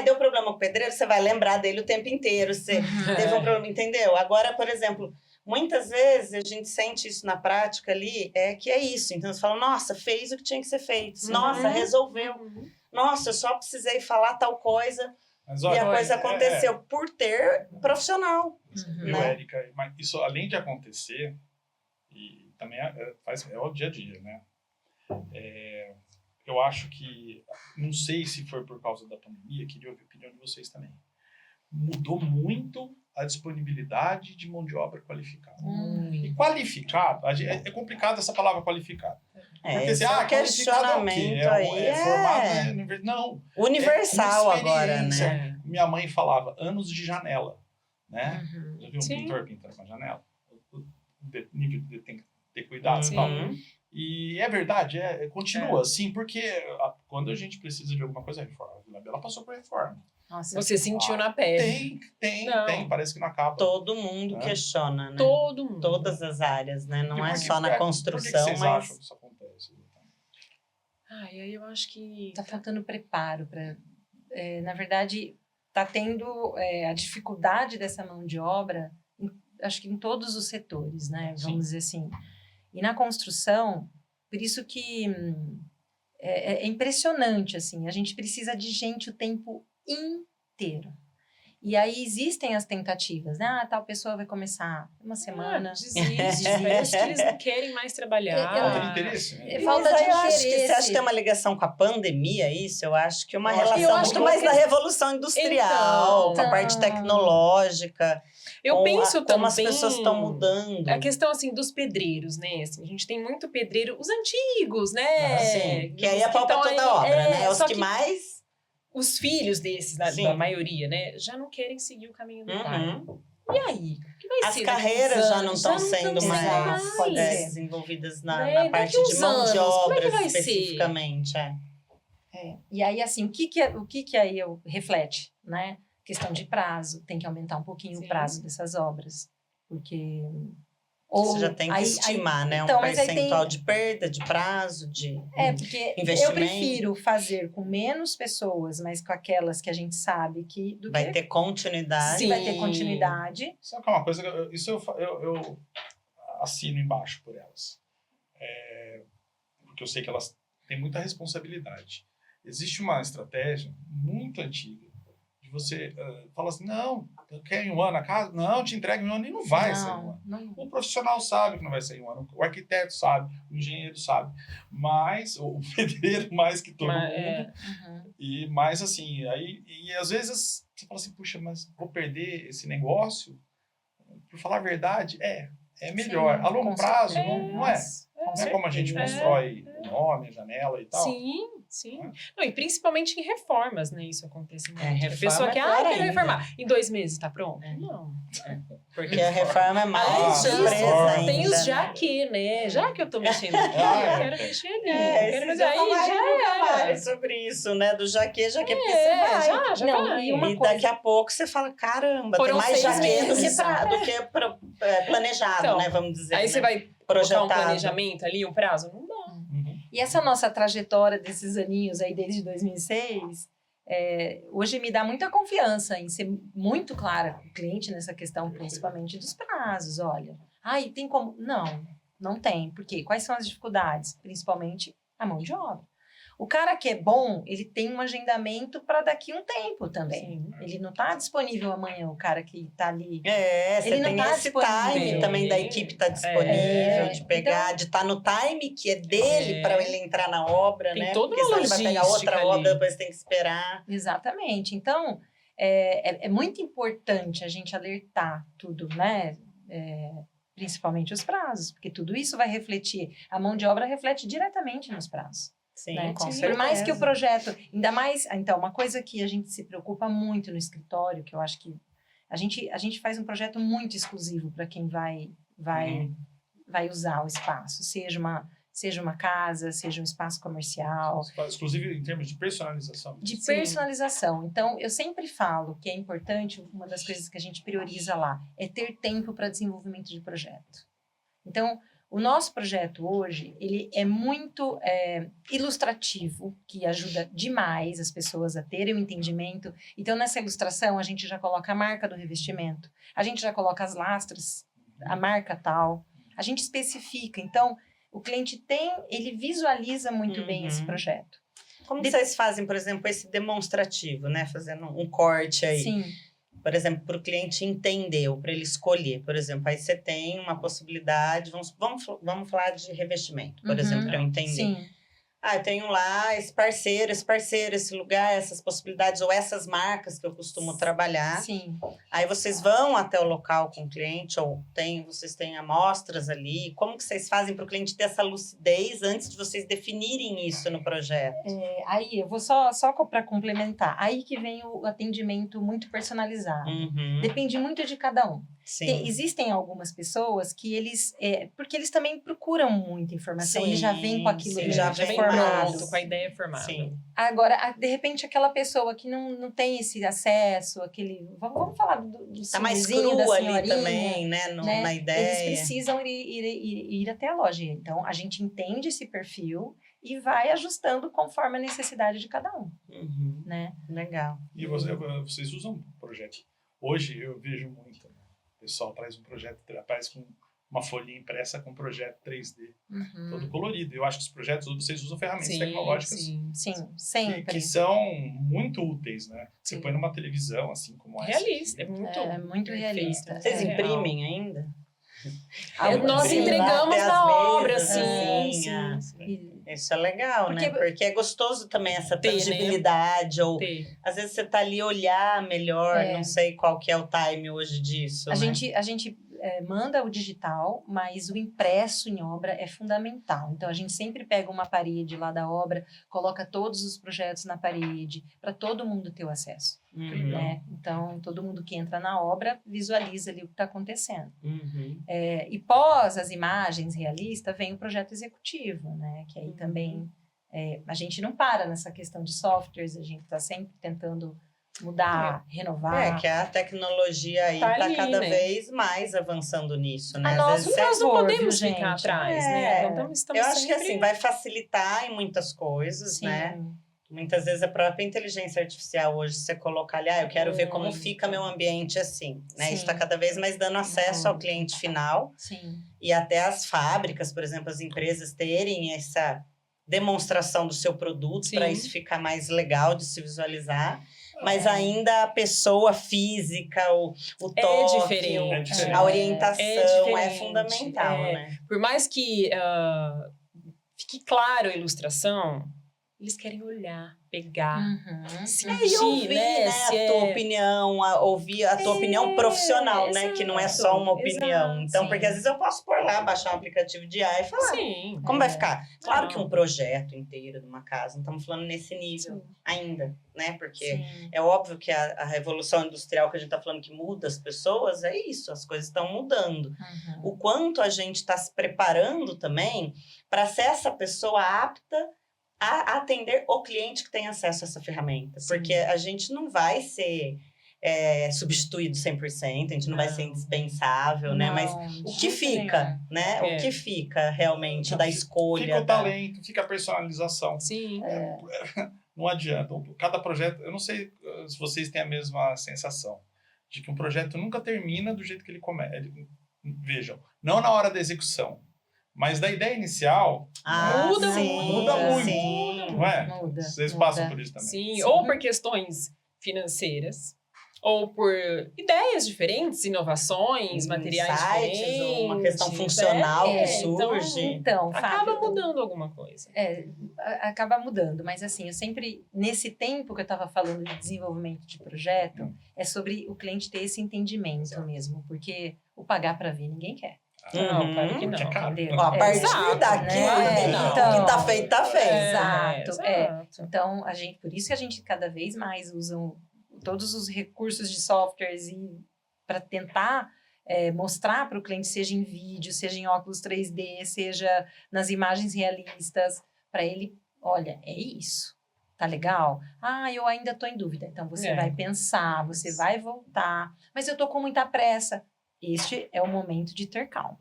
deu problema com o pedreiro, você vai lembrar dele o tempo inteiro, você teve um problema, entendeu? Agora, por exemplo, muitas vezes a gente sente isso na prática ali, que é isso. Então, você fala, nossa, fez o que tinha que ser feito. Nossa, resolveu. Nossa, eu só precisei falar tal coisa Mas, e olha, a coisa aconteceu por ter profissional. Viu, né? Érica? Mas isso, além de acontecer, e também é o dia a dia, né? Eu acho que, não sei se foi por causa da pandemia, queria ouvir a opinião de vocês também. Mudou muito a disponibilidade de mão de obra qualificada. E qualificado, é complicado essa palavra qualificado. Porque esse assim, qualificado é o quê? questionamento aí formado não. universal É uma agora, experiência. né? Minha mãe falava, anos de janela, né? Uhum. Já viu um Sim. pintor pintando uma janela? O nível de tem que ter cuidado e tal. Uhum. E é verdade, continua assim, porque quando a gente precisa de alguma coisa, reforma. A Vila Bela passou por reforma. Nossa, Você sentiu na pele. Tem, Não. parece que não acaba. Todo mundo É. questiona, né? Todo mundo. Todas as áreas, né? Não E é por que- só na por que construção, vocês mas... acham que isso acontece? Ai, aí eu acho que... tá faltando preparo para. Na verdade, tá tendo a dificuldade dessa mão de obra, acho que em todos os setores, né? Vamos Sim. dizer assim. E na construção, por isso que é impressionante, assim. A gente precisa de gente o tempo inteiro. E aí existem as tentativas, né? Tal pessoa vai começar uma semana. Desiste. Parece que eles não querem mais trabalhar. Falta de interesse, né? É falta Mas de aí eu acho que interesse. você acha que tem uma ligação com a pandemia, isso? Eu acho que uma Eu acho que- relação eu acho muito que mais uma da revolução industrial, com a parte tecnológica, Eu com penso como também... as pessoas estão mudando. A questão, assim, dos pedreiros, né? Assim, a gente tem muito pedreiro, os antigos, né? Sim, que aí Os é pau pra tão toda aí- obra, né? Os só que mais... Os filhos desses, Sim. da maioria, né? Já não querem seguir o caminho do pai. Uhum. E aí? O que vai As ser carreiras daqui uns já não anos? estão Já sendo tão mais sendo pode ser. desenvolvidas Né? na Daqui parte uns de mão de anos, como é que obras vai ser? especificamente. E aí, assim, o que aí reflete, né? Questão de prazo, tem que aumentar um pouquinho Sim. o prazo dessas obras, porque... Você já tem que estimar, né? então, Um mas aí percentual tem- de perda, de prazo, de... porque investimento. eu prefiro fazer com menos pessoas, mas com aquelas que a gente sabe do Vai que ter continuidade. que vai ter Sim. continuidade. Sabe que é uma coisa que isso eu assino embaixo por elas. Porque eu sei que elas têm muita responsabilidade. Existe uma estratégia muito antiga de você falar assim, não, eu quero em um ano a casa? Não, te entrego em um ano e não vai sair em um ano. Não. O profissional sabe que não vai sair em um ano, o arquiteto sabe, o engenheiro sabe, mas o pedreiro mais que todo Mas, mundo. Uhum. E mais assim, e às vezes você fala assim, puxa, mas vou perder esse negócio? Por falar a verdade, é melhor. Sim, a longo com prazo, certeza. não é. Não é como a gente certeza. constrói o nome, a janela e tal. Sim, sim. Não, e principalmente em reformas, né? Isso acontece muito. A reforma pessoa é quer, pior eu quero ainda. reformar. Em 2 meses tá pronto? É. Não. Porque a reforma é mais Além surpresa disso, ainda. tem os né? já que, né? Já que eu tô mexendo aqui, eu quero mexer ali. eu quero esses fazer aí, dias eu já trabalho era. sobre isso, né? Do jaque, porque você É, vai. já Não, vai. e uma E coisa- daqui a pouco você fala, caramba, Foram tem mais 6 jaque do que, meses. planejado, Então, né? Vamos dizer. Aí né? você vai colocar um projetado. planejamento ali, um prazo? Não dá. Uhum. E essa nossa trajetória desses aninhos aí, desde 2006, hoje me dá muita confiança em ser muito clara com o cliente nessa questão, principalmente dos prazos. Olha, e tem como? Não tem. Por quê? Quais são as dificuldades? Principalmente a mão de obra. O cara que é bom, ele tem um agendamento para daqui um tempo também. Sim. Ele não está disponível amanhã, o cara que está ali. Você Ele não tem tá esse disponível. time também da equipe estar disponível, de pegar, de estar no time que é dele para ele entrar na obra, Tem né? toda Porque uma senão ele vai pegar logística outra ali. obra, depois tem que esperar. Exatamente. Então, é muito importante a gente alertar tudo, né? Principalmente os prazos, porque tudo isso vai refletir, a mão de obra reflete diretamente nos prazos. Sim, Né? com Por mais que o certeza. projeto, ainda mais, então, uma coisa que a gente se preocupa muito no escritório, que eu acho que a gente faz um projeto muito exclusivo para quem vai usar o espaço, seja uma casa, seja um espaço comercial, Exclusivo em termos de personalização. de Sim. personalização. Então, eu sempre falo que é importante, uma das coisas que a gente prioriza lá é ter tempo para desenvolvimento de projeto. Então, o nosso projeto hoje, ele é muito ilustrativo, que ajuda demais as pessoas a terem um entendimento. Então, nessa ilustração, a gente já coloca a marca do revestimento, a gente já coloca as lastras, a marca tal, a gente especifica. Então, o cliente ele visualiza muito bem esse projeto. Como vocês fazem, por exemplo, esse demonstrativo, né? Fazendo um corte aí. Sim. Por exemplo, para o cliente entender ou para ele escolher. Por exemplo, aí você tem uma possibilidade, vamos falar de revestimento, por exemplo, para eu entender. Sim. eu tenho lá esse parceiro, esse lugar, essas possibilidades, ou essas marcas que eu costumo trabalhar. Sim. Aí vocês vão até o local com o cliente, ou vocês têm amostras ali. Como que vocês fazem para o cliente ter essa lucidez antes de vocês definirem isso no projeto? Aí, eu vou só para complementar. Aí que vem o atendimento muito personalizado. Uhum, Depende muito de cada um. sim. Existem algumas pessoas que eles... porque eles também procuram muita informação. Eles já vêm com aquilo sim, Já já vem formado. pronto, com a ideia formada. Sim. Agora, de repente, aquela pessoa que não tem esse acesso, aquele... Vamos falar do Tá mais senhorzinho, da cru ali senhorinha, também, né? Na ideia. Eles precisam ir até a loja. Então, a gente entende esse perfil e vai ajustando conforme a necessidade de cada um, Uhum, né? legal. E vocês usam um projeto. Hoje eu vejo muito, né? O pessoal traz um projeto, aparece com uma folhinha impressa com um projeto 3D, todo colorido. Eu acho que os projetos, vocês usam ferramentas tecnológicas Sim. Sim, que sempre. são muito úteis, né? Você Sim. põe numa televisão, assim como essa. Realista, é muito, É muito perfeito. realista. Vocês É real. imprimem ainda? Nós Sim, entregamos até as na obra, mesas, sim, assim, sim. E- Isso é legal, Porque- né? Porque é gostoso também essa Ter, né? tangibilidade, ou Ter. às vezes você tá ali olhar melhor, É. não sei qual que é o time hoje disso, A né? gente manda o digital, mas o impresso em obra é fundamental. Então, a gente sempre pega uma parede lá da obra, coloca todos os projetos na parede, para todo mundo ter o acesso. Uhum, Né? Então, todo mundo que entra na obra visualiza ali o que está acontecendo. uhum. E pós as imagens realistas, vem o projeto executivo, né? Que aí também a gente não para nessa questão de softwares, a gente está sempre tentando mudar, renovar. Que a tecnologia aí Tá tá ali, cada né? vez mais avançando nisso, né? A Às nosso vezes você- Nós não favor, podemos viu, ficar gente? atrás, É, né? Então, estamos eu acho que sempre... assim, vai facilitar em muitas coisas, Sim. né? Muitas vezes a própria inteligência artificial hoje, você colocar ali, eu quero ver como Muito. fica meu ambiente assim, né? Isso Sim. está cada vez mais dando acesso ao cliente final Sim. e até as fábricas, por exemplo, as empresas terem essa demonstração do seu produto para Sim. isso ficar mais legal de se visualizar. Mas É. ainda a pessoa física, o toque, diferente. É diferente. a orientação é diferente. fundamental, É. né? Por mais que fique claro a ilustração, eles querem olhar, pegar, sentir, E ouvir, né, se a tua opinião, ouvir a tua opinião profissional, né? Que não é só uma opinião. exato, Então, sim. porque às vezes eu posso pôr lá, baixar um aplicativo de IA e falar. Sim. Como vai ficar? Claro Não. que um projeto inteiro de uma casa, não estamos falando nesse nível ainda, né? Porque Sim. é óbvio que a revolução industrial que a gente está falando que muda as pessoas, é isso, as coisas estão mudando. O quanto a gente está se preparando também para ser essa pessoa apta a atender o cliente que tem acesso a essa ferramenta. Sim. Porque a gente não vai ser substituído 100%, a gente não vai ser Não. indispensável, né? Mas o que fica, né? É. O que fica realmente da escolha. Fica o da- talento, fica a personalização. Sim. Não adianta. Cada projeto, eu não sei se vocês têm a mesma sensação de que um projeto nunca termina do jeito que ele começa. Vejam, não na hora da execução, mas da ideia inicial, Muda sim, muito. Muda muito. Sim. não é? Muda, Vocês muda. passam por isso também. Sim, ou por questões financeiras, ou por ideias diferentes, inovações, materiais Insights, diferentes. ou uma questão funcional que então, surge. Então, acaba Fábio, mudando alguma coisa. acaba mudando, mas assim, eu sempre, nesse tempo que eu estava falando de desenvolvimento de projeto, é sobre o cliente ter esse entendimento mesmo, porque o pagar para ver ninguém quer. Não, claro que Porque é não. caro. Entendeu? Ó, a partir Exato, daqui, né? o Então, que tá feito, tá feito. Exato, exato. Então, por isso que a gente cada vez mais usa todos os recursos de softwares para tentar mostrar para o cliente, seja em vídeo, seja em óculos 3D, seja nas imagens realistas, para ele, olha, é isso. Tá legal? Eu ainda estou em dúvida. Então, você vai pensar, você vai voltar. Mas eu estou com muita pressa. Este é o momento de ter calma.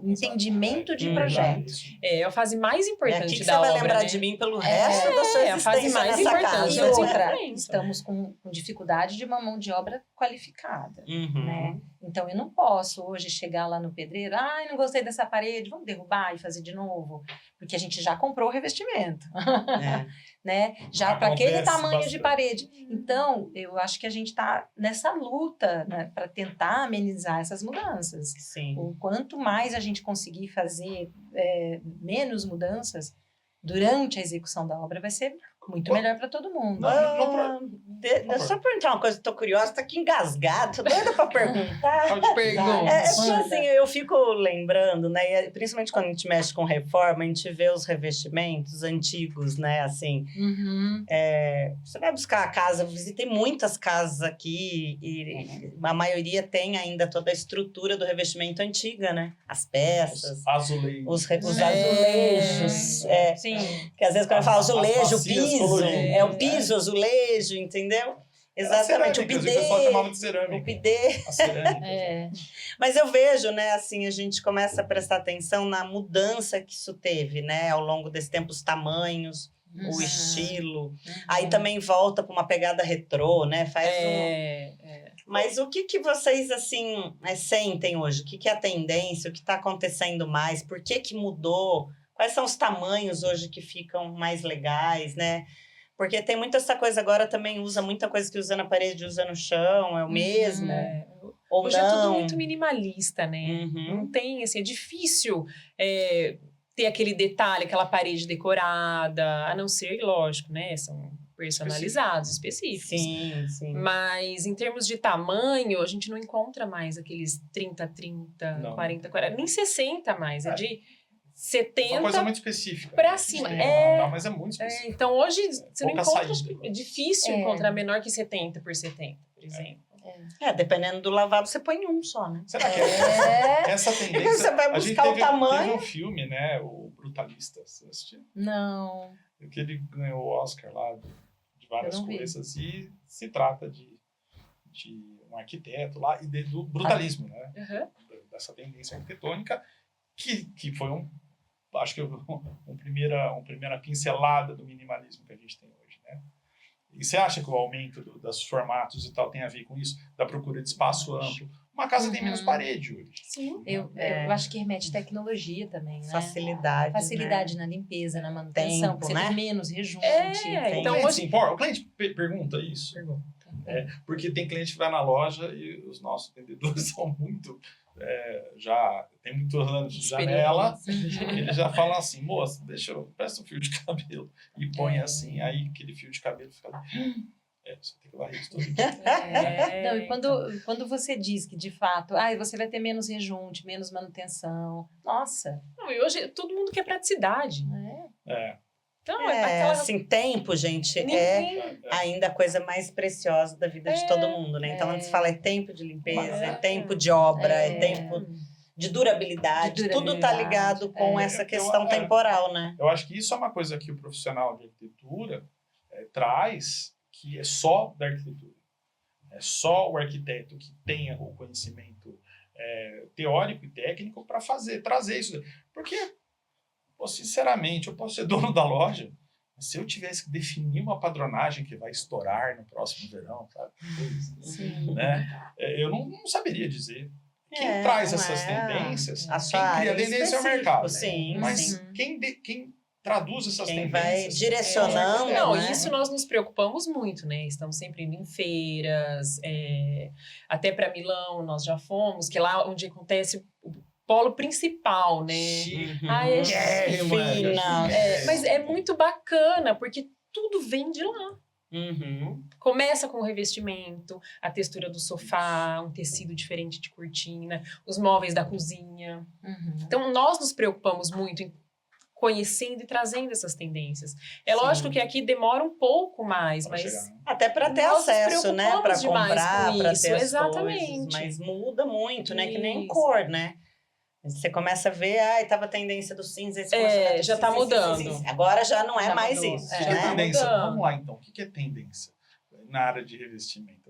O entendimento de projeto. É a fase mais É importante aqui que da você vai obra, lembrar né? de mim pelo resto da sua a fase existência mais nessa importante. casa. E Mas outra, diferente. estamos com dificuldade de uma mão de obra qualificada, Uhum. né? Então, eu não posso hoje chegar lá no pedreiro, não gostei dessa parede, vamos derrubar e fazer de novo, porque a gente já comprou o revestimento, É. né? Já para aquele Acontece tamanho de bastante. parede. Então, eu acho que a gente está nessa luta, né, para tentar amenizar essas mudanças. Sim. O quanto mais a gente conseguir fazer menos mudanças, durante a execução da obra vai ser muito melhor para todo mundo. Só perguntar uma coisa, estou curiosa, está aqui engasgado, tô doida para perguntar. Pergunta. Porque assim, eu fico lembrando, né? Principalmente quando a gente mexe com reforma, a gente vê os revestimentos antigos, né? Assim, Uhum. você vai buscar a casa, eu visitei muitas casas aqui e a maioria tem ainda toda a estrutura do revestimento antiga, né? As peças, Azulejos. os azulejos. Sim. Que às vezes quando eu falo azulejo, as bacias piso, coloridas, o piso, azulejo, entendeu? Exatamente, o O pessoal chamava de cerâmica. o bidê. A cerâmica. Mas eu vejo, né, assim, a gente começa a prestar atenção na mudança que isso teve, né, ao longo desse tempo, os tamanhos, o estilo. Aí também volta para uma pegada retrô, né, Mas o que vocês, assim, sentem hoje? O que é a tendência? O que está acontecendo mais? Por que mudou? Quais são os tamanhos hoje que ficam mais legais, né? Porque tem muita essa coisa agora, também usa muita coisa que usa na parede, usa no chão, é o mesmo. Ou Hoje não. é tudo muito minimalista, né? Uhum. Não tem, assim, é difícil ter aquele detalhe, aquela parede decorada, a não ser, lógico, né? São personalizados, específicos. Sim, sim. Mas em termos de tamanho, a gente não encontra mais aqueles 30, Não. 40, nem 60 mais, é de É uma 70 coisa muito específica. pra né? cima. Mas é muito específico. Então hoje você não Pouca encontra, saída. é difícil encontrar menor que 70 por 70, por exemplo. Dependendo do lavabo, você põe um só, né? Será que essa tendência... E quando você vai a gente buscar o tamanho... Teve um filme, né? O Brutalista. Você assistiu? Não. Que ele ganhou o Oscar lá de várias Eu não vi. coisas. E se trata de um arquiteto lá e do brutalismo, né? Uhum. Dessa tendência arquitetônica que foi acho que uma primeira pincelada do minimalismo que a gente tem hoje, né? E você acha que o aumento dos formatos e tal tem a ver com isso? Da procura de espaço amplo? Uma casa tem menos parede hoje. Sim. Eu acho que remete tecnologia também, né? Facilidade, na limpeza, na manutenção, Tempo, porque você né? tem menos rejunte. Então, O cliente hoje- se importa? O cliente pergunta isso. Porque tem cliente que vai na loja e os nossos vendedores são muito... já tem muitos anos de janela, eles já falam assim, moça, presta um fio de cabelo e põe assim, aí aquele fio de cabelo fica lá. Você tem que varrer isso todo dia. Não, e quando você diz que, de fato, você vai ter menos rejunte, menos manutenção, nossa. Não, e hoje todo mundo quer praticidade. Então, assim, tempo, gente, ainda a coisa mais preciosa da vida de todo mundo, né? Então, antes fala tempo de limpeza, é tempo de obra, é tempo de durabilidade. Tudo tá ligado com essa questão temporal, né? Eu acho que isso é uma coisa que o profissional de arquitetura traz, que é só da arquitetura. É só o arquiteto que tenha o conhecimento teórico e técnico para trazer isso. Porque, sinceramente, eu posso ser dono da loja, mas se eu tivesse que definir uma padronagem que vai estourar no próximo verão, sabe? Né? Eu não saberia dizer. Quem traz essas tendências, quem cria a tendência é o mercado. Sim, mas quem traduz essas quem tendências... vai direcionando, Não, né? isso nós nos preocupamos muito, né? Estamos sempre indo em feiras, até para Milão nós já fomos, que é lá onde acontece o polo principal, né? Mas é muito bacana, porque tudo vem de lá. Começa com o revestimento, a textura do sofá, um tecido diferente de cortina, os móveis da cozinha. Então, nós nos preocupamos muito em conhecendo e trazendo essas tendências. É lógico que aqui demora um pouco mais, mas... Até para ter nós nos acesso, né? Para preocupamos demais comprar, com para isso, ter as exatamente. coisas. Mas muda muito, né? Que nem Isso. cor, né? Você começa a ver, tava a tendência do cinza. Já tá mudando. Agora já não é Já mais mudou. isso, O que é né? tendência? Mudando. Vamos lá, então. O que é tendência na área de revestimento?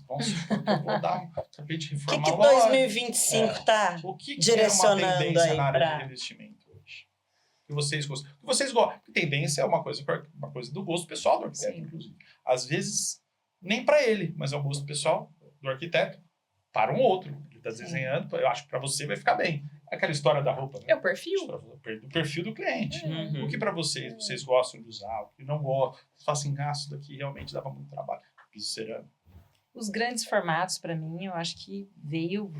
Vamos supor que eu vou acabei de O reformar que a loja. 2025 tá O que direcionando é uma tendência aí na área pra... de revestimento hoje? Que vocês gostam? Que vocês gostam? Tendência é uma coisa do gosto pessoal do arquiteto, inclusive. Às vezes, nem para ele, mas é o gosto pessoal do arquiteto para um outro. Ele está desenhando, eu acho que para você vai ficar bem. Aquela história da roupa, né? É o perfil. Do perfil do cliente. Uhum. O que para vocês gostam de usar, o que não gostam. Vocês falam assim, isso daqui realmente dava muito trabalho. Piso cerâmico. Os grandes formatos, para mim, eu acho que veio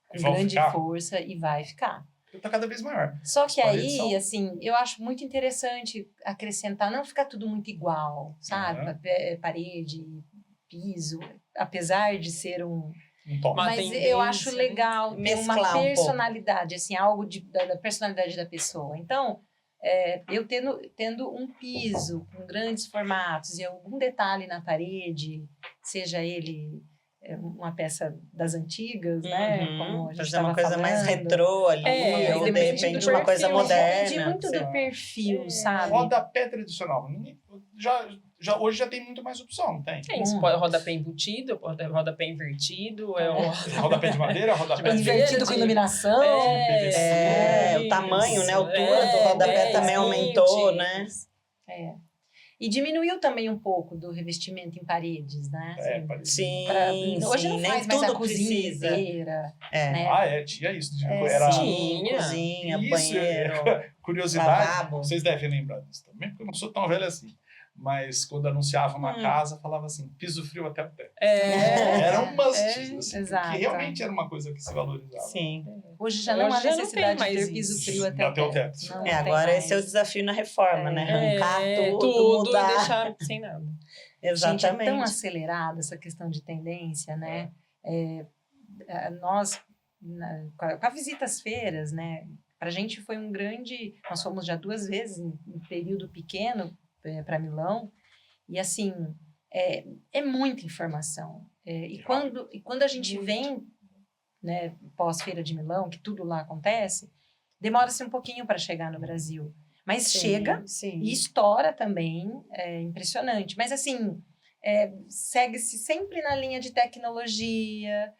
com Vão grande ficar? força e vai ficar. está cada vez maior. Só que As paredes aí, são- assim, eu acho muito interessante acrescentar, não ficar tudo muito igual, sabe? Parede, piso, apesar de ser um... Um top. Uma Mas tendência, eu acho né? legal ter uma Mesclar um pouco. personalidade, assim, algo da personalidade da pessoa. Então, eu tendo um piso com grandes formatos e algum detalhe na parede, seja ele uma peça das antigas, né? Como a gente Fazer uma estava coisa mais falando. retrô ali, É, ou de depende repente do uma coisa perfil. Depende moderna. muito do Sim. perfil, sabe? Rodapé tradicional. Hoje já tem muito mais opção, não tem? Tem, você pode rodapé embutido, rodapé invertido, Rodapé de madeira, rodapé de... Invertido com iluminação. PVC. O tamanho, né? A altura É, do rodapé 10, também 20. aumentou, né? E diminuiu também um pouco do revestimento em paredes, né? Parece. Sim, Hoje não sim, faz nem mais a tudo cozinha precisa. inteira, É. né? Tinha isso. Era Sim, Tinha. cozinha, Isso, banheiro, curiosidade. lavabo. Vocês devem lembrar disso também, porque eu não sou tão velho assim. Mas quando anunciava uma casa, falava assim, piso frio até o teto. Era um must, assim, exato. porque realmente era uma coisa que se valorizava. Sim. Hoje já não há Hoje já não necessidade tem de ter mais piso isso. frio até Até o o teto. teto. Não É, tem agora esse é o mais. desafio na reforma, né? Arrancar tudo, tudo mudar. e deixar sem nada. Gente, é tão Exatamente. acelerada essa questão de tendência, né? Nós, com a visita às feiras, né? Pra gente foi um grande... Nós fomos já 2 vezes em período pequeno para Milão. E, assim, é muita informação. E quando a gente vem, né, pós-feira de Milão, que tudo lá acontece, demora-se um pouquinho para chegar no Brasil. Mas chega Sim. e estoura também, é impressionante. Mas, assim, segue-se sempre na linha de tecnologia,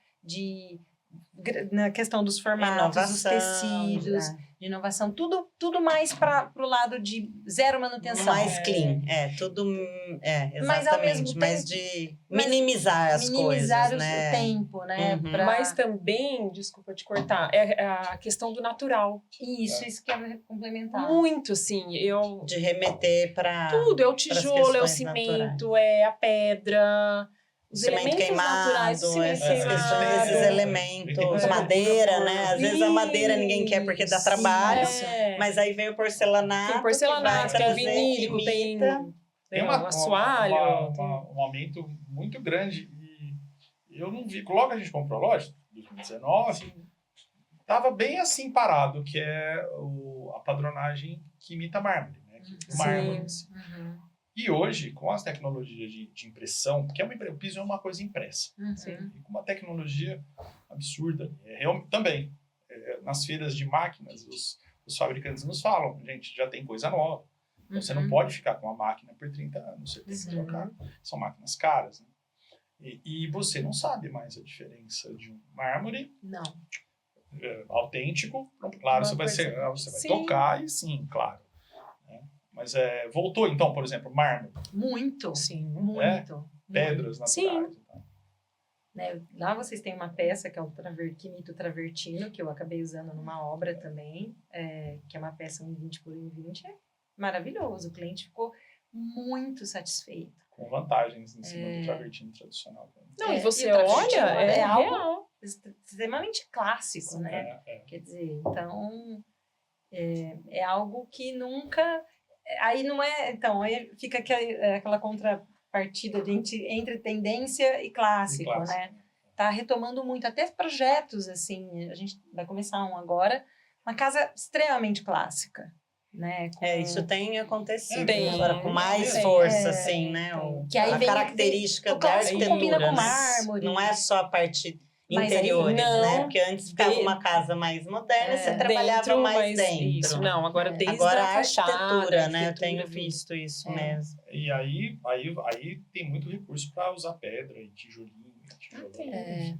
na questão dos formatos, dos tecidos, de inovação. Tudo mais para o lado de zero manutenção. Mais clean, tudo, Mas, ao mesmo exatamente, mas de minimizar as minimizar coisas, né? o tempo, né? Uhum. Mas também, desculpa te cortar, é a questão do natural. Isso que eu ia complementar. Muito, assim, De remeter para tudo, é o tijolo, é o questões cimento, é a pedra, os cimento elementos queimado, naturais, o cimento essas questões, queimado. esses elementos, É. madeira, né? Às vezes a madeira ninguém quer porque dá Isso, trabalho, é. mas aí vem o porcelanato, Tem porcelanato, que tem vai o trazer, vinílico, que tem imita. Tem um um assoalho. aumento muito grande. E eu não vi. Logo a gente comprou a loja, 2019, estava bem assim parado, que é a padronagem que imita mármore, né? Sim. Mármore, assim. Uhum. E hoje, com as tecnologias de impressão, porque o piso é uma coisa impressa, Uhum. e com uma tecnologia absurda, também, nas feiras de máquinas, os fabricantes nos falam, gente, já tem coisa nova. Então, você não pode ficar com a máquina por 30 anos, você tem que trocar. São máquinas caras, né? E você não sabe mais a diferença de um mármore Não. autêntico. Claro, Uma você vai coisa- Sim. tocar e sim, claro. Né? Mas voltou, então, por exemplo, mármore, Muito. Sim. Muito. pedras Sim. naturais. e tal. Né? Lá vocês têm uma peça que é o Quinito Travertino, que eu acabei usando numa obra também, que é uma peça 1,20 por 1,20. É maravilhoso. O cliente ficou muito satisfeito. Com vantagens em cima do travertino tradicional. Não, e você e o travertino olha, é algo real. extremamente clássico, né? Quer dizer, então é algo que nunca. Aí não é. Então, aí fica aquela contrapartida entre tendência e clássico, né? Tá retomando muito, até projetos, assim. A gente vai começar um agora, uma casa extremamente clássica, né? Isso tem acontecido Tem. agora com mais Tem. força, assim, né? Que aí A vem- característica o da clássico arquitetura, combina com né? mármore. Não é só a parte Mas aí, interiores, não, né? Porque antes ficava uma casa mais moderna, você trabalhava Dentro, mais mas dentro. Isso, não, agora desde Agora a a fachada, arquitetura, né? Eu arquitetura, tenho tudo. visto isso mesmo. E aí tem muito recurso para usar pedra e tijolinho. Tem.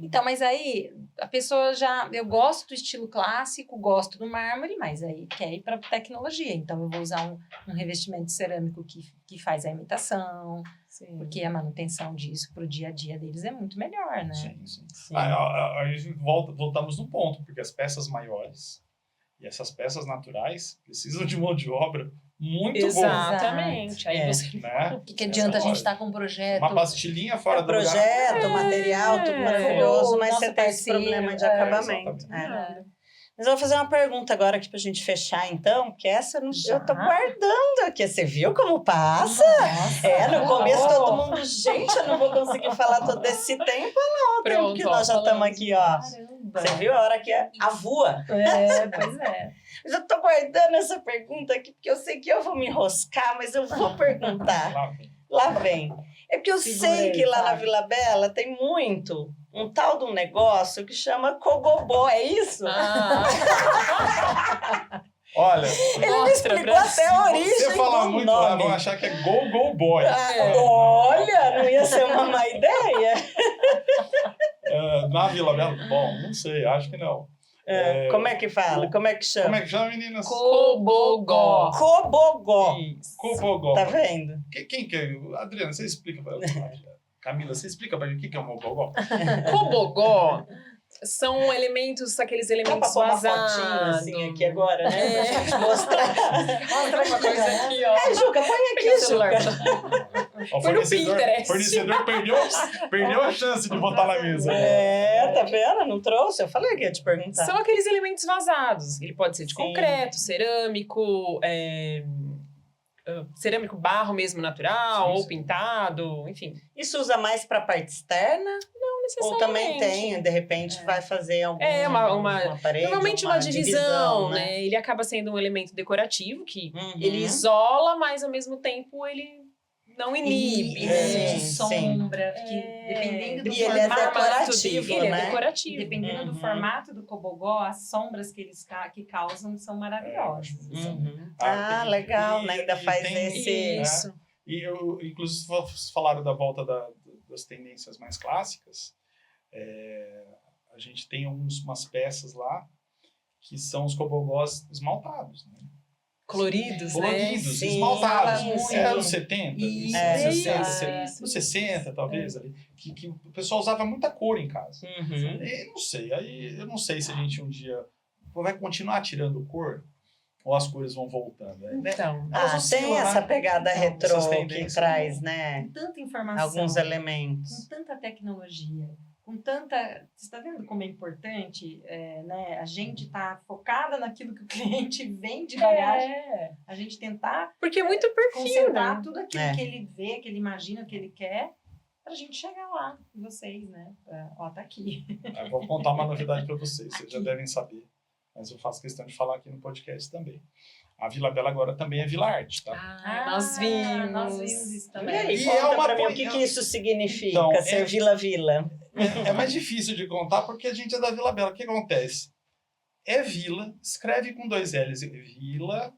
Então, mas aí a pessoa já. Eu gosto do estilo clássico, gosto do mármore, mas aí quer ir para tecnologia. Então, eu vou usar um revestimento cerâmico que faz a imitação, Sim. porque a manutenção disso para o dia a dia deles é muito melhor, né? Sim. Sim. Aí a gente voltamos no ponto, porque as peças maiores e essas peças naturais precisam de mão de obra muito boa. Exatamente. Aí você Né? O que adianta a gente Essa estar com um projeto? Uma pastilhinha fora do lugar. projeto, material, tudo maravilhoso, mas Nosso você tem esse parceiro, problema de acabamento. exatamente. Mas eu vou fazer uma pergunta agora aqui pra gente fechar, então, porque essa eu, não, eu tô Já? guardando aqui. Você viu como passa? Nossa, No começo todo mundo, gente, eu não vou conseguir falar todo esse tempo, não, tempo Pronto, que ó, nós já estamos falamos. aqui, ó. Caramba. Você viu a hora que avua? Pois é. Mas eu tô guardando essa pergunta aqui, porque eu sei que eu vou me enroscar, mas eu vou perguntar. Lá vem. Lá vem. É porque eu Segura sei aí, que lá na Fábio. Vila Bela tem muito um tal de um negócio que chama cogobó, é isso? Ah, Olha, Ele me mostra explicou pra até a origem você falar do muito lá, nome. vão achar que é Go Boy. Olha, não ia ser uma má ideia. Na Vila Bela? Bom, não sei, acho que não. Como é que fala? Como é que chama? Como é que chama, meninas? Cobogó. Cobogó. Isso. Cobogó. Tá vendo? Quem que é? Adriana, você explica pra Camila, você explica pra gente o que é um Cobogó? Cobogó são elementos, aqueles Dá pra elementos pôr uma fotinha vazados. assim aqui agora, né? É. Pra gente mostrar. Mostra uma coisa aqui, ó. Juca, põe Pegar aqui, o celular. Juca. Ó, Foi no Pinterest. fornecedor perdeu a chance de botar na mesa. Tá vendo? Não trouxe? Eu falei que ia te perguntar. São aqueles elementos vazados. Ele pode ser de Sim. concreto, cerâmico, cerâmico barro mesmo natural, Sim, ou sim. pintado, enfim. Isso usa mais para a parte externa? Não Ou também necessariamente. tem, de repente, vai fazer algum uma parede, Normalmente uma divisão, né? né? Ele acaba sendo um elemento decorativo que Uhum. ele isola, mas ao mesmo tempo ele não inibe, E né? de sim. sombra, que dependendo do E ele é formato... decorativo, ele né? é decorativo. Dependendo do Uhum. formato do cobogó, as sombras que eles que causam são maravilhosas. assim. Uhum. Ah, legal, e- né? Ainda e faz tem- esse... Isso. E eu, inclusive, vocês falaram da volta das tendências mais clássicas. A gente tem umas peças lá que são os cobogós esmaltados, né? Coloridos, né? Coloridos, Sim, esmaltados. sim. Anos 70, Isso, isso, isso. nos 60, talvez, ali, que o pessoal usava muita cor em casa. Uhum. E não sei, aí eu não sei se a gente um dia vai continuar tirando cor ou as cores vão voltando. Né? Então, Elas oscilam, Tem né? essa pegada Então, retrô essas que tendências. traz, né? Com tanta informação, Alguns com elementos. tanta tecnologia, com tanta... Você está vendo como é importante, né? A gente tá focada naquilo que o cliente vem de bagagem, a gente tentar porque é muito perfil, concentrar né? tudo aquilo É. que ele vê, que ele imagina, que ele quer, pra gente chegar lá, vocês, né? Ó, tá aqui. Eu vou contar uma novidade para vocês, vocês já devem saber, mas eu faço questão de falar aqui no podcast também. A Vila Bela agora também é Vila Arte, tá? Nós vimos. Nós vimos isso E também. aí, E conta é uma pra mim o po- que isso significa, Então, ser Vila-Vila. É mais difícil de contar porque a gente é da Vila Bela. O que acontece? É Vila, escreve com 2 L's, Vila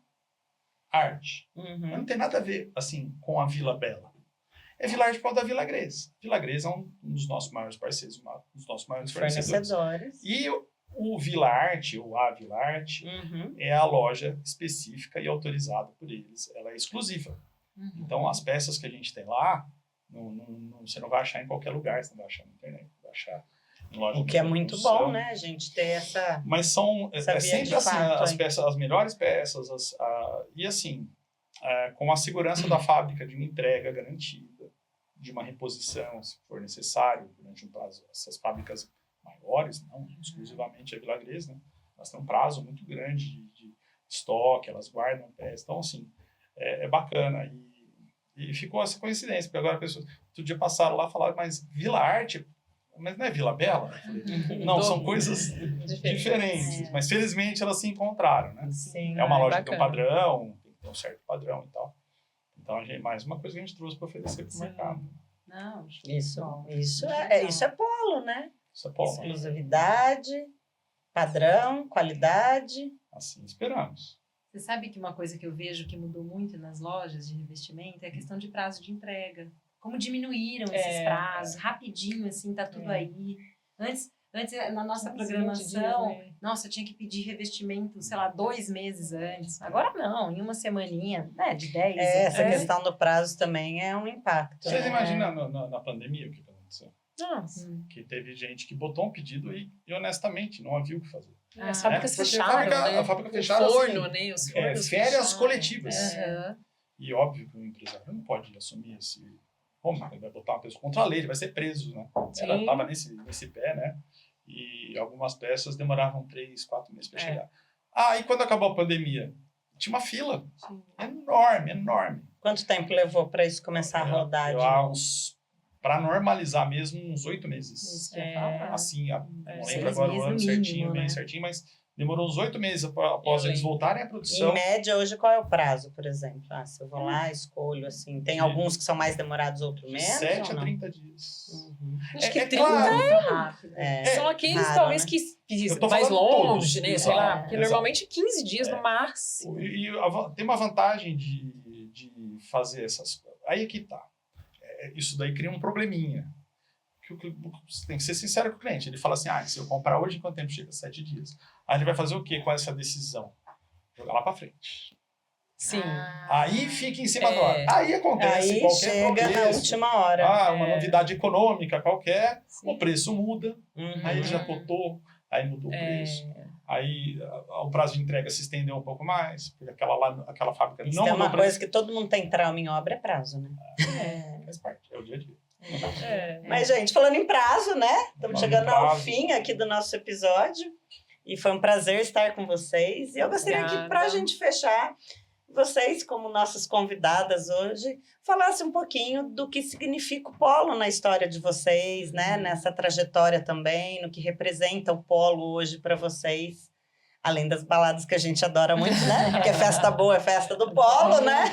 Arte. Mas Uhum. não tem nada a ver, assim, com a Vila Bela. É Vila Arte por causa da Vila Gres. Vila Gres é um dos nossos maiores parceiros, um dos nossos maiores fornecedores. Fornecedores. E o Vila Arte, ou a Vila Arte, Uhum. é a loja específica e autorizada por eles. Ela é exclusiva. Uhum. Então, as peças que a gente tem lá, você não vai achar em qualquer lugar, você não vai achar na internet, vai achar em loja O de que é muito produção. bom, né? A gente ter essa... Mas são Essa via sempre de assim, fato, as hein? peças, as melhores peças, e assim, com a segurança da fábrica de uma entrega garantida, de uma reposição, se for necessário, durante um prazo. Essas fábricas maiores, não exclusivamente a Vila Gres, né? Elas têm um prazo muito grande de estoque, elas guardam peças. Então, assim, é bacana. E ficou essa coincidência, porque agora pessoas, outro dia passaram lá e falaram, mas Vila Arte, mas não é Vila Bela? Eu falei, não, são coisas diferentes, mas felizmente elas se encontraram, né? Sim. É uma loja que tem um bacana. padrão, tem que ter um certo padrão e tal. Então, mais uma coisa que a gente trouxe para oferecer para o mercado. Não, Isso bom. isso é polo, né? Isso é bom, né? Exclusividade, padrão, qualidade. Assim esperamos. Você sabe que uma coisa que eu vejo que mudou muito nas lojas de revestimento é a questão de prazo de entrega. Como diminuíram esses prazos, rapidinho, assim, tá tudo aí. Antes, na nossa programação, nossa, eu tinha que pedir revestimento, sei lá, 2 meses antes. Agora não, em uma semaninha, né, de 10. Essa questão do prazo também é um impacto. Vocês né? imaginam na pandemia o que aconteceu? Nossa. Que teve gente que botou um pedido e honestamente não havia o que fazer. As fábricas Porque fecharam, né? a fábrica fecharam, O forno, assim, né? Os fornos férias fecharam. coletivas. Aham. E óbvio que o empresário não pode assumir esse... Como ele vai botar uma pessoa contra a lei, ele vai ser preso, né? Ela Sim. estava nesse pé, né? E algumas peças demoravam 3, 4 meses para chegar. Ah, e quando acabou a pandemia? Tinha uma fila enorme, enorme. Quanto tempo levou para isso começar a rodar? de novo? Para normalizar mesmo, uns 8 meses. Isso que eu ia falar. Assim, não lembro 6 agora o meses ano no certinho, mínimo, bem né? certinho, mas demorou uns 8 meses após Eu eles lembro. voltarem à Em produção. média, hoje, qual é o prazo, por exemplo? Ah, se eu vou lá, escolho, assim. Tem De- alguns que são mais demorados, outros De menos? 7 ou a não? 30 dias. Uhum. Acho que É 30 claro. Muito rápido. são aqueles, raro, talvez, né? que Eu tô mais falando longe, todos, né? Sei lá, porque exato. normalmente 15 dias no máximo. Tem uma vantagem de fazer essas coisas. Aí é que tá. Isso daí cria um probleminha. Você tem que ser sincero com o cliente. Ele fala assim, se eu comprar hoje, em quanto tempo chega? 7 dias. Aí ele vai fazer o quê com essa decisão? Jogar lá para frente. Sim. Aí fica em cima da hora. É. Aí acontece Aí qualquer chega na tropeço. última hora. Uma novidade econômica qualquer, Sim. o preço muda, Uhum. aí ele já botou, aí mudou o preço. Aí o prazo de entrega se estendeu um pouco mais, porque aquela fábrica Isso não é mudou uma o coisa preço. que todo mundo tem trauma em obra, é prazo, né? Faz parte, é o dia a dia. Mas, gente, falando em prazo, né? Estamos Falando chegando em ao prazo. fim aqui do nosso episódio. E foi um prazer estar com vocês. E eu gostaria que, para a Obrigada. gente fechar, vocês, como nossas convidadas hoje, falassem um pouquinho do que significa o polo na história de vocês, né? Nessa trajetória também, no que representa o polo hoje para vocês. Além das baladas que a gente adora muito, né? Porque festa boa é festa do polo, né?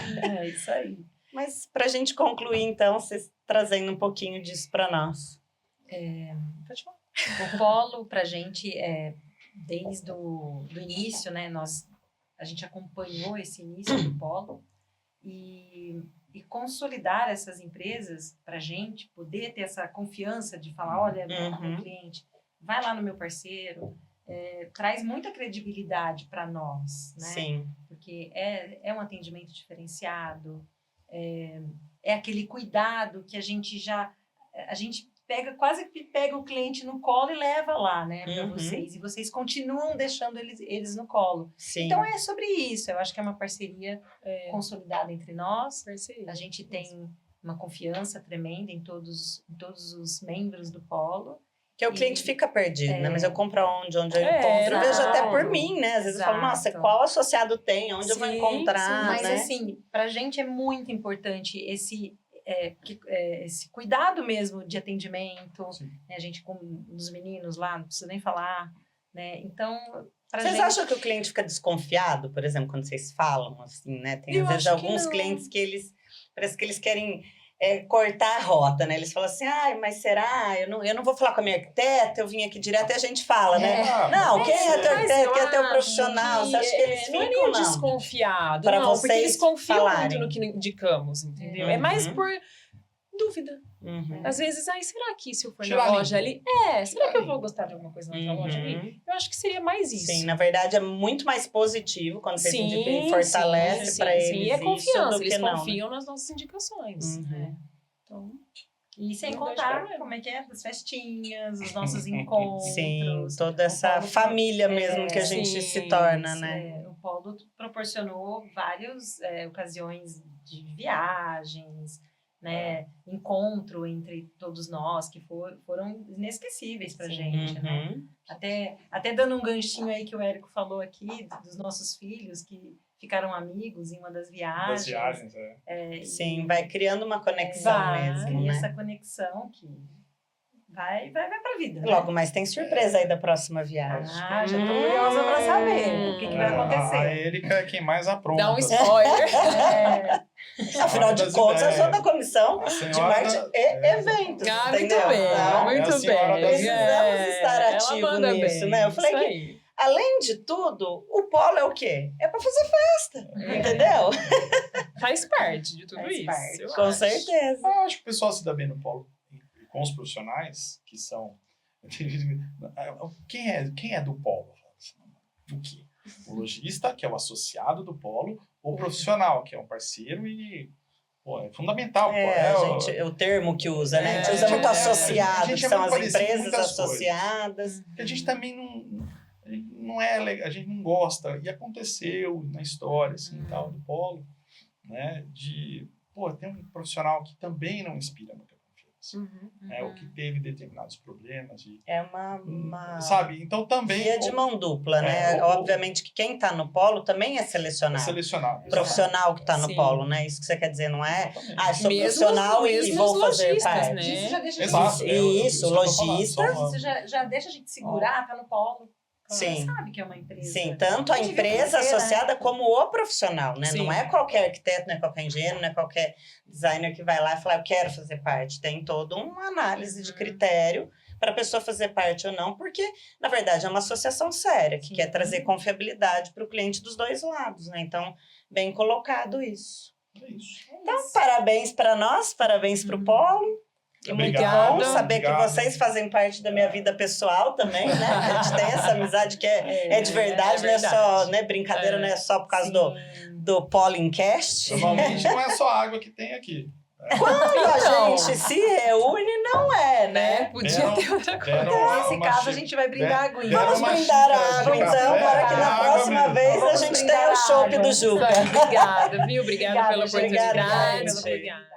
É isso aí. Mas para a gente concluir, então, vocês trazendo um pouquinho disso para nós. Pode falar. O polo, para a gente, desde do início, né? A gente acompanhou esse início do polo e consolidar essas empresas para a gente poder ter essa confiança de falar, olha, meu cliente, vai lá no meu parceiro, traz muita credibilidade para nós, né? Sim. Porque é um atendimento diferenciado, é aquele cuidado que a gente quase que pega o cliente no colo e leva lá, né, para vocês. E vocês continuam deixando eles no colo. Sim. Então, é sobre isso. Eu acho que é uma parceria consolidada entre nós. A gente tem uma confiança tremenda em todos os membros do polo. Que o cliente fica perdido, né? Mas eu compro onde eu encontro. Eu exato. vejo até por mim, né? Às vezes eu falo, nossa, qual associado tem? Onde eu vou encontrar, Mas, né? assim, pra gente é muito importante esse cuidado mesmo de atendimento. Né? A gente, com os meninos lá, não precisa nem falar, né? Então, Vocês acham que o cliente fica desconfiado, por exemplo, quando vocês falam, assim, né? Tem, às vezes, acho que alguns não. clientes que parece que eles querem cortar a rota, né? Eles falam assim, mas será? Eu não vou falar com a minha arquiteta, eu vim aqui direto e a gente fala, né? Não, quem é teu arquiteto, quem é teu profissional? Você acha que eles não é ficam, nem não? desconfiado, Pra não, porque vocês eles confiam falarem. muito no que indicamos, entendeu? É mais por dúvida. Às vezes, será que se eu for Tirar na loja limpo. ali... será que eu vou gostar de alguma coisa na outra loja ali? Eu acho que seria mais isso. Sim, na verdade é muito mais positivo quando vocês Sim, fortalece para eles sim. E é isso confiança, do eles que não. confiam nas nossas indicações. Né? Então, e sem não contar vejo problema. como as festinhas, os nossos encontros. Sim, toda essa Polo família mesmo que a gente se torna, né? O Polo proporcionou várias ocasiões de viagens, né? Encontro entre todos nós que foram inesquecíveis pra gente, né? Até dando um ganchinho aí que o Érico falou aqui dos nossos filhos que ficaram amigos em uma das viagens. Sim, vai criando uma conexão mesmo, E né? essa conexão que vai pra vida. Né? Logo mais tem surpresa aí da próxima viagem. Já tô curiosa pra saber o que vai acontecer. A Erika é quem mais apronta. Dá um spoiler. Afinal de contas, eu sou da comissão de marketing e eventos. Muito entendeu? bem, Então, muito senhora bem. das precisamos estar Ela ativos manda nisso, bem, né? Eu falei isso que, aí. além de tudo, o polo é o quê? É para fazer festa, entendeu? Faz parte de tudo Faz isso. parte. eu Com acho. certeza. Eu acho que o pessoal se dá bem no polo. E com os profissionais que são... Quem é do polo? O quê? O lojista, que é o associado do polo, ou o profissional, que é um parceiro e... é fundamental. O termo que usa, né? A gente usa É, muito a associado, gente que é são muito as parecido em empresas muitas associadas. Porque a gente também não é legal, a gente não gosta. E aconteceu na história, assim, tal, do polo, né? Tem um profissional que também não inspira muita confiança. assim, né? O que teve determinados problemas. É uma Sabe? Então também... via de mão dupla, né? Obviamente que quem está no polo também é selecionado. Selecionado. Profissional que está no Sim. polo, né? Isso que você quer dizer, não é? Exatamente. Ah, sou Mesmo- profissional e mesmo vou os fazer lojistas, parte. né? Isso já deixa de Exato. Isso, que eu tô falando, lojistas. só- Isso já deixa a gente segurar, tá no polo. Sim. Você sabe que é uma empresa. Sim, tanto a Devia empresa crescer, né? associada como o profissional, né? Sim. Não é qualquer arquiteto, não é qualquer engenheiro, não é qualquer designer que vai lá e fala, eu quero fazer parte. Tem toda uma análise de critério para a pessoa fazer parte ou não, porque, na verdade, é uma associação séria, que quer trazer confiabilidade para o cliente dos dois lados, né? Então, bem colocado isso. É isso. Então, parabéns para nós, parabéns para o Polo. E muito Obrigado. bom saber que Obrigado. vocês fazem parte da minha vida pessoal também, né? A gente tem essa amizade que é de verdade, é não é só, verdade. né? Brincadeira, não é só por causa Sim. do Pollencast. Normalmente não é só a água que tem aqui. Quando Então. a gente se reúne, não é, Né? né? Podia Deram- ter outra coisa. deram Nesse uma caso, chi- a gente vai brindar a aguinha. deram Vamos uma brindar a xícara de água, então, café, para que na água próxima mesmo. vez a Vamos gente brindar tenha o a chopp água. do Juca. Obrigada, viu? Obrigada Obrigada, pela gente. oportunidade. Obrigada, gente. Obrigada.